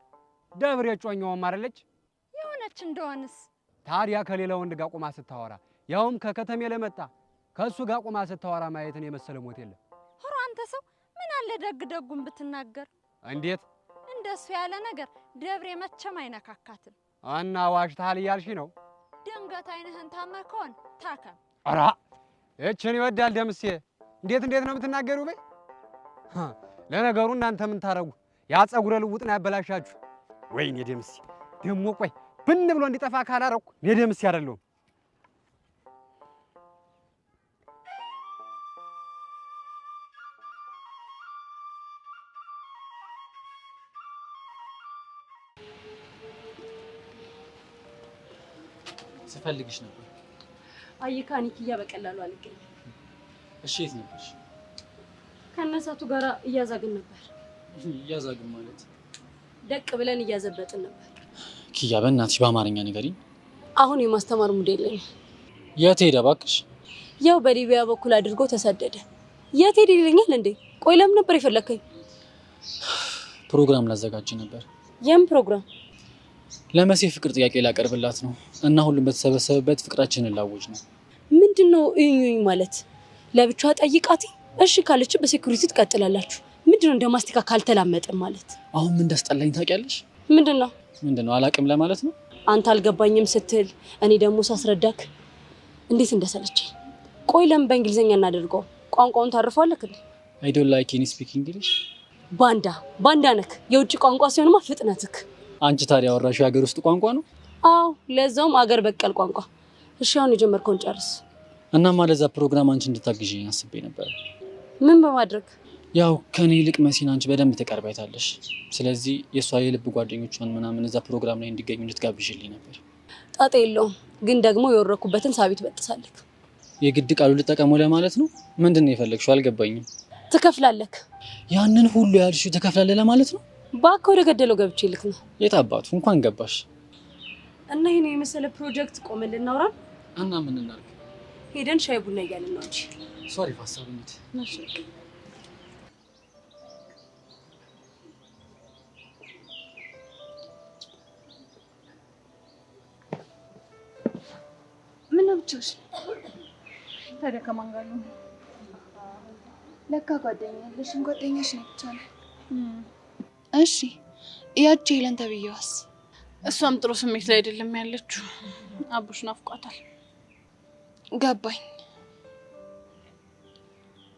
ደብሬ ጮኛውም አይደለች የሆነች እንደሆነስ ታዲያ ከሌላ ወንድ ጋር ቆማ ስታወራ ያውም ከከተሜ ለመጣ ከሱ ጋር ቆማ ስታወራ ማየትን የመሰለ ሞት የለም። ሀሯ አንተ ሰው ምን አለ ደግ ደጉን ብትናገር? እንዴት እንደሱ ያለ ነገር ደብሬ መቼም አይነካካትም። እና ዋሽታል እያልሽ ነው? ድንገት አይንህን ታመህ ከሆነ ታከም። ኧረ እችን ይወዳል ደምሴ። እንዴት ነው የምትናገሪው? በይ ለነገሩ እናንተ ምን ታረጉ? ያ ጸጉረ ልውጥን ያበላሻችሁ። ወይኔ ደምሴ ደሞ ቆይ ብን ብሎ እንዲጠፋ ካላረኩ እኔ ደምሴ አይደለሁም። ስፈልግሽ ነበር። አየካ ኒኪያ በቀላሉ አልገኝም። እሺ የት ነበርሽ? ከነሳቱ ጋራ እያዛግን ነበር። እያዛግን ማለት ደቅ ብለን እያዘበጥን ነበር። ኪያ በእናትሽ በአማርኛ ንገሪኝ። አሁን የማስተማር ሙድ የለኝም። የት ሄደ እባክሽ? ያው በሊቢያ በኩል አድርጎ ተሰደደ። የት ሄደ ይለኛል እንዴ? ቆይ ለምን ነበር የፈለከኝ? ፕሮግራም ላዘጋጅ ነበር። የምን ፕሮግራም? ለመሲ ፍቅር ጥያቄ ላቀርብላት ነው እና ሁሉም በተሰበሰበበት ፍቅራችንን ላወጅ ነው። ምን ምንድነው እዩኝ ማለት? ለብቻ ጠይቃት እሺ ካለች በሴኩሪቲ ትቀጥላላችሁ። ምንድነው እንደማስቲካ ካልተላመጠ ማለት? አሁን ምን እንዳስጠላኝ ታውቂያለሽ? ምንድነው አላቅም ለማለት ነው። አንተ አልገባኝም ስትል እኔ ደግሞ ሳስረዳክ እንዴት እንደሰለቸኝ። ቆይ ለምን በእንግሊዘኛ እናደርገው? ቋንቋውን ታርፈዋለክ እንዴ? I don't like any speak English. ባንዳ ነክ። የውጭ ቋንቋ ሲሆንማ ፍጥነትክ። አንቺ ታዲያ አወራሽው የሀገር ውስጥ ቋንቋ ነው? አዎ ለዛውም አገር በቀል ቋንቋ። እሺ አሁን የጀመርከውን ጨርስ። እና ማለዛ ፕሮግራም አንቺ እንድታግዢኝ አስቤ ነበር። ምን በማድረግ? ያው ከኔ ይልቅ መሲን አንቺ በደንብ ተቀርባይታለሽ። ስለዚህ የሷ የልብ ጓደኞቿን ምናምን እዛ ፕሮግራም ላይ እንዲገኙ እንድትጋብዥልኝ ነበር። ጣጣ የለውም፣ ግን ደግሞ የወረኩበትን ሳቢት በጥሳለክ። የግድ ቃሉ ልጠቀመው ለማለት ነው? ምንድነው የፈለግሽው? አልገባኝም። ትከፍላለክ። ያንን ሁሉ ያልሽው ትከፍላለህ ለማለት ነው? ባክ ወደ ገደለው ገብቼ ልክ ነው። የታባቱ እንኳን ገባሽ። እና ይሄን የመሰለ ፕሮጀክት ቆመን ልናወራ እና ምን እናድርግ? ሄደን ሻይ ቡና እያልን ነው እንጂ። ሶሪ ፋሳብኝት ነሽ ምን ነው ብቻሽ? ታዲያ ከማን ጋር ነው? ለካ ጓደኛለሽ? ጓደኛሽ ነው ብቻ ነው። እሺ ያቺ ሄለን ተብዬዋስ? እሷም ጥሩ ስሜት ላይ አይደለም ያለችው። አቡሽ ናፍቋታል። ገባኝ።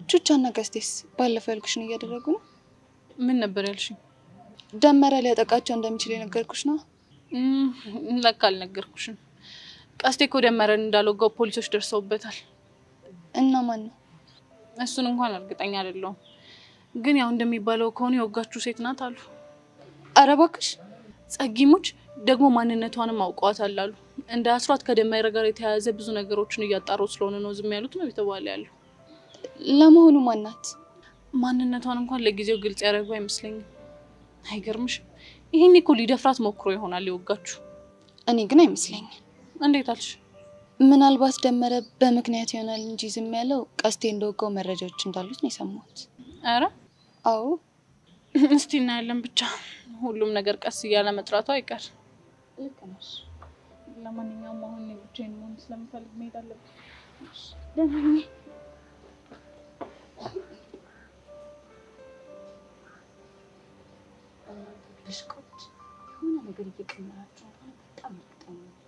ቹቻና ገስቴስ ባለፈው ያልኩሽን እያደረጉ ነው? ምን ነበር ያልሽኝ? ደመረ ሊያጠቃቸው እንደሚችል የነገርኩሽ ነው? ለካ አልነገርኩሽም። ቀስቴ እኮ ደመረን እንዳልወጋው ፖሊሶች ደርሰውበታል። እና ማን ነው? እሱን እንኳን እርግጠኛ አይደለሁም፣ ግን ያው እንደሚባለው ከሆነ የወጋችሁ ሴት ናት አሉ። ኧረ እባክሽ። ጸጊሞች ደግሞ ማንነቷንም አውቀዋታል አሉ። እንደ አስራት ከደመረ ጋር የተያያዘ ብዙ ነገሮችን እያጣሩ ስለሆነ ነው ዝም ያሉት ነው የተባለ ያለው። ለመሆኑ ማን ናት? ማንነቷን እንኳን ለጊዜው ግልጽ ያደረጉ አይመስለኝም። አይገርምሽም? ይሄን እኮ ሊደፍራት ሞክሮ ይሆናል የወጋችሁ። እኔ ግን አይመስለኝም። እንዴት አልሽ? ምናልባት ደመረ በምክንያት ይሆናል እንጂ ዝም ያለው ቀስቴ እንደወጋው መረጃዎች እንዳሉት ነው የሰማሁት። አረ አዎ። እስቲ እናያለን። ብቻ ሁሉም ነገር ቀስ እያለ መጥራቱ አይቀር። ልክ ነሽ። ለማንኛውም አሁን ብቻዬን መሆን ስለምፈልግ መሄድ አለብኝ። ደህና ነኝ። ልሽቆት የሆነ ነገር እየቀመራችሁ በጣም እርግጠኛ ነኝ።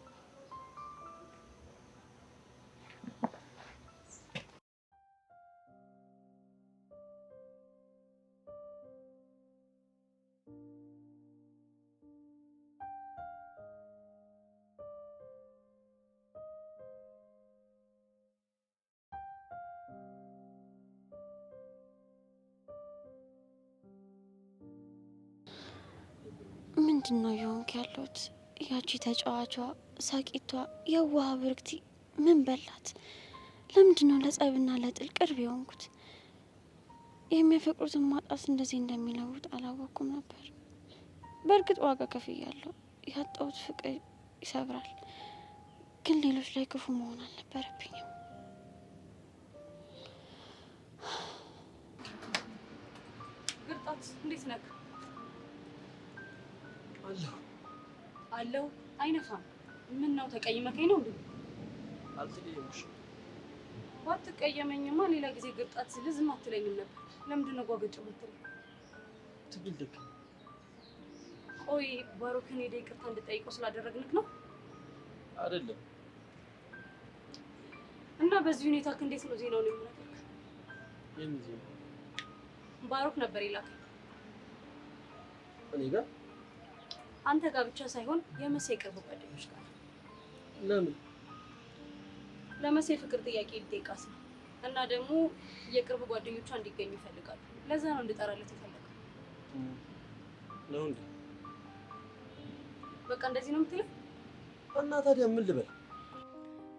ምንድነው የሆንክ ያለሁት? ያቺ ተጫዋቿ ሳቂቷ የዋህ ብርክቲ ምን በላት? ለምንድነው ለጸብና ለጥል ቅርብ የሆንኩት? የሚያፈቅሩትን ማጣት እንደዚህ እንደሚለውጥ አላወኩም ነበር። በእርግጥ ዋጋ ከፍያለሁ። ያጣሁት ፍቅር ይሰብራል፣ ግን ሌሎች ላይ ክፉ መሆን አልነበረብኝም። ግርጣት እንዴት ነህ? አለው አይነፋም። ምን ነው ተቀይመከኝ ነው እንዴ? አልተቀየምኩሽም። ባትቀየመኝማ ሌላ ጊዜ ግርጣት ስል ዝም አትለኝም ነበር። ለምንድን ነው ጓገጭ የምትለኝ? ትግል ደግ ቆይ ባሮክን ሄደ ይቅርታ እንድጠይቀው ስላደረግንክ ነው አይደለም? እና በዚህ ሁኔታ እንዴት ነው ዜናውን የምነግርህ? የምን ዜና? ባሮክ ነበር ይላከኝ። እኔ ጋር? አንተ ጋር ብቻ ሳይሆን የመሴ ቅርብ ጓደኞች ጋር። ለምን? ለመሴ ፍቅር ጥያቄ ሊጠይቃት ነው እና ደግሞ የቅርብ ጓደኞቿ እንዲገኙ ይፈልጋሉ። ለዛ ነው እንድጠራለት የፈለገው። ነው እንዴ? በቃ እንደዚህ ነው የምትለው? እና ታዲያ ምን ልበል?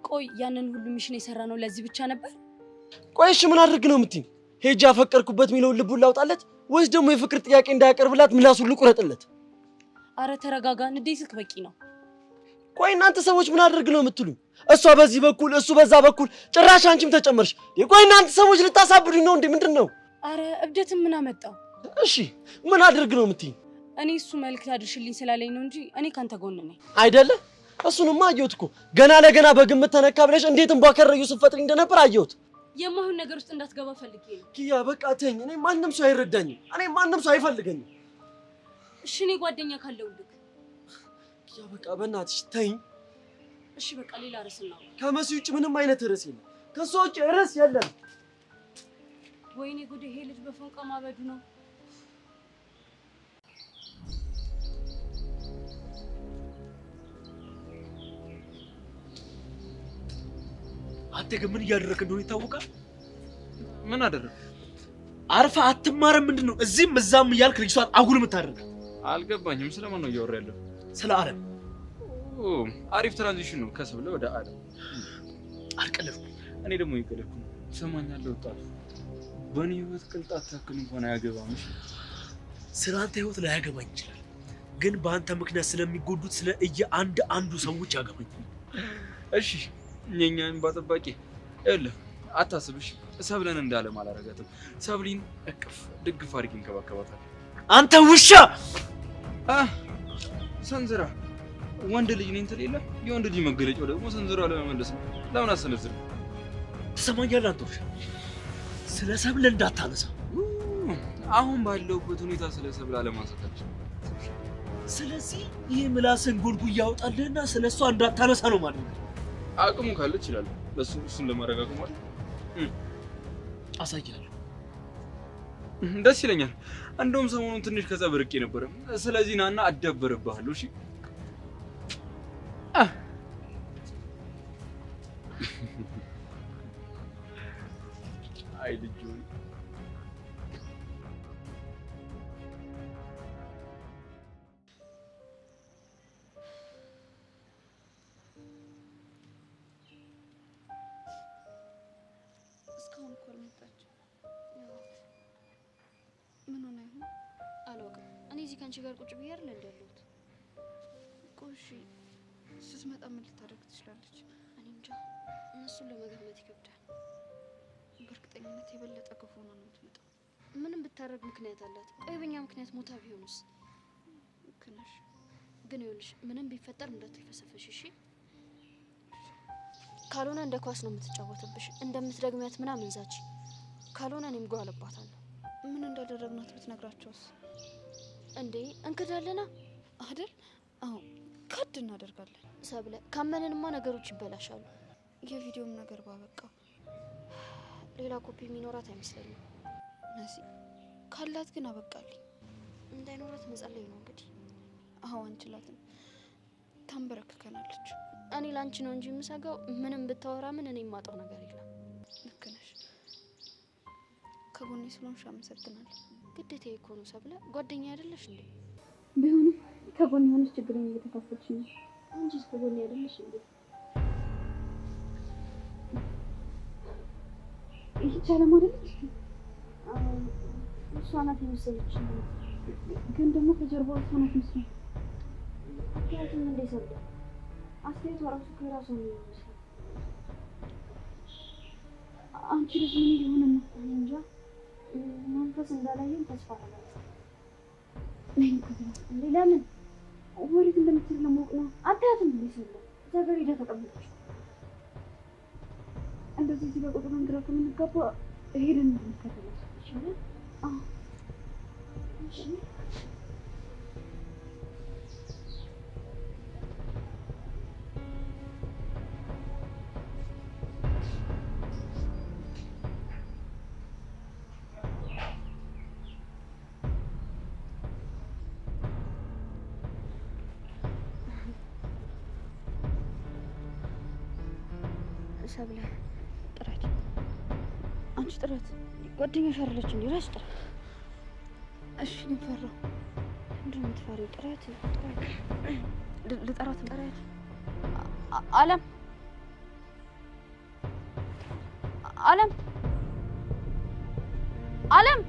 ቆይ ያንን ሁሉ ሚሽን የሰራ ነው ለዚህ ብቻ ነበር? ቆይ እሺ ምን አድርግ ነው የምትይኝ? ሄጄ አፈቀርኩበት ሚለውን ልቡን ላውጣለት ወይስ ደግሞ የፍቅር ጥያቄ እንዳያቀርብላት ምላሱን ልቁረጥለት? አረ ተረጋጋ፣ ንዴትክ በቂ ነው። ቆይ እናንተ ሰዎች ምን አድርግ ነው የምትሉኝ? እሷ በዚህ በኩል እሱ በዛ በኩል ጭራሽ አንቺም ተጨመርሽ። ቆይ እናንተ ሰዎች ልታሳብዱኝ ነው እንዴ? ምንድነው? አረ እብደትም ምን አመጣው? እሺ ምን አድርግ ነው የምትይኝ? እኔ እሱ መልእክት አድርሽልኝ ስላለኝ ነው እንጂ እኔ ካንተ ጎን ነኝ። አይደለ? እሱንማ አየሁት እኮ ገና ለገና በግምት ተነካ ብለሽ እንዴት እንቧከረዩ ስትፈጥሪ እንደነበር አየሁት። የማይሆን ነገር ውስጥ እንዳትገባ ፈልጌ ነው። ኪያ በቃ ተኝ። እኔ ማንንም ሰው አይረዳኝም። እኔ ማንንም ሰው አይፈልገኝም። እሺ እኔ ጓደኛ ካለውልክ ኪያ በቃ በእናትሽ ተኝ። እሺ በቃ ሌላ ርዕስ እናውራ። ከመሲ ውጭ ምንም አይነት ርዕስ የለም። ከሷ ውጭ ርዕስ የለም። ወይኔ ጉድ! ይሄ ልጅ በፎንቃ ማበዱ ነው። አንተ ግን ምን እያደረክ እንደሆነ ይታወቃል? ምን አደረክ? አርፋ አትማረም? ምንድነው እዚህም እዛም እያልክ ልጅቷን አጉል የምታደርግ? አልገባኝም። ስለማን ነው እያወራ ያለው? ስለ አለም። አሪፍ ትራንዚሽን ነው ከሰብለ ወደ አለም። አልቀለድኩም። እኔ ደግሞ ይቀለድኩ። ትሰማኛለህ ወጣቱ? በእኔ ህይወት ቅንጣት ታክል እንኳን አያገባም። ስለ አንተ ህይወት ላያገባኝ ይችላል፣ ግን በአንተ ምክንያት ስለሚጎዱት ስለ አንዱ ሰዎች ያገባኛል። እሺ የኛን ባጠባቂ እልህ አታስብሽ። ሰብለን እንዳለም አላረጋትም። ሰብሊን እቅፍ ድግፍ አድርጌ እንከባከባታል። አንተ ውሻ! ሰንዝራ ወንድ ልጅ ነኝ ትላለህ። የወንድ ልጅ መገለጫው ደግሞ ሰንዝራ ለመመለስ ነው። ለምን አሰነዝር? ትሰማኛለህ? አንተ ውሻ ስለ ሰብለ እንዳታነሳ። አሁን ባለውበት ሁኔታ ስለ ሰብለ አለማንሳታችን። ስለዚህ ይሄ ምላስን ጎልጉ ያወጣልህና ስለሷ እንዳታነሳ ነው ማለት ነው። አቅሙ ካለ ይችላል። እሱን ለማረጋገጥ ማለት አሳያለሁ። ደስ ይለኛል። እንደውም ሰሞኑን ትንሽ ከዛ በርቄ ነበር። ስለዚህ ናና አዳበረብሃለሁ። እሺ አይ ልጅ እስካሁን እኮ አልመጣችም። ምን ሆነ ይሆን አላውቅም። እኔ እዚህ ከአንቺ ጋር ቁጭ ብዬ አይደል እንዳለሁት። ቆሺ ስትመጣ ምን ልታደርግ ትችላለች? እኔ እንጃ። እነሱን ለመገመት ይከብዳል። በእርግጠኝነት የበለጠ ክፉ ሆና ነው የምትመጣው። ምንም ብታደርግ ምክንያት አላት። ቆይ በእኛ ምክንያት ሞታ ቢሆንስ? ልክ ነሽ። ግን ይኸውልሽ ምንም ቢፈጠር እንዳትልፈሰፈሽ እሺ? ካልሆነ እንደ ኳስ ነው የምትጫወትብሽ። እንደምትደግሚያት ምናምን ዛች። ካልሆነ እኔም ጓለባታለሁ። ምን እንዳደረግናት ብትነግራቸውስ? እንዴ እንክዳለና አይደል? አዎ ካድ እናደርጋለን። ሰብለ ካመንንማ ነገሮች ይበላሻሉ። የቪዲዮም ነገር ባበቃው። ሌላ ኮፒ የሚኖራት አይመስለኝም። ነሲ ካላት ግን አበቃልኝ። እንዳይኖራት መጸለይ ነው እንግዲህ። አዎ አንችላትም፣ ታንበረክከናለች። እኔ ላንቺ ነው እንጂ የምሰጋው ምንም ብታወራ ምን እኔ የማጣው ነገር የለም። ልክ ነሽ። ከጎኔ ስለሆንሽ አመሰግናለሁ። ግዴታዬ እኮ ነው ሰብለ። ጓደኛ አይደለሽ እንዴ? ቢሆንም ከጎኔ የሆነች ችግርን እየተካፈለች ነው እንጂ ከጎኔ አይደለሽ እንዴ? ይቻላል ማለት ነው። እሷ ናት የመሰለችኝ፣ ግን ደግሞ ከጀርባው እሷ ናት መስሎኝ። ምክንያቱም እንዴ ሰብለ አስተያየቷ ራሱ ከራሷ ነው የሚመስለው። አንቺ ልጅ ምን ሊሆን ነው? እንጃ። መንፈስ እንዳላየን ተስፋ አደርጋለሁ። እንዴ ለምን ወሬት እንደምትል ለማወቅ ነው። አታያትም እንዴ ሰብለ? እዛ ጋር ሄዳ ተቀምጠች። እንደዚህ እዚህ ጋር ቁጥር እንግራ ከምንጋባ ሄደን እንከተላት ይሻላል። አዎ እሺ። ሰብለ ጥረት፣ አንቺ ጥረት። ጓደኛሽ አይደለች እንዴ? ራስ ጥረት። እሺ ግን ፈራሁ። ምንድን ነው የምትፈሪው? ጥረት ልጠራት። ጥረት አለም አለም አለም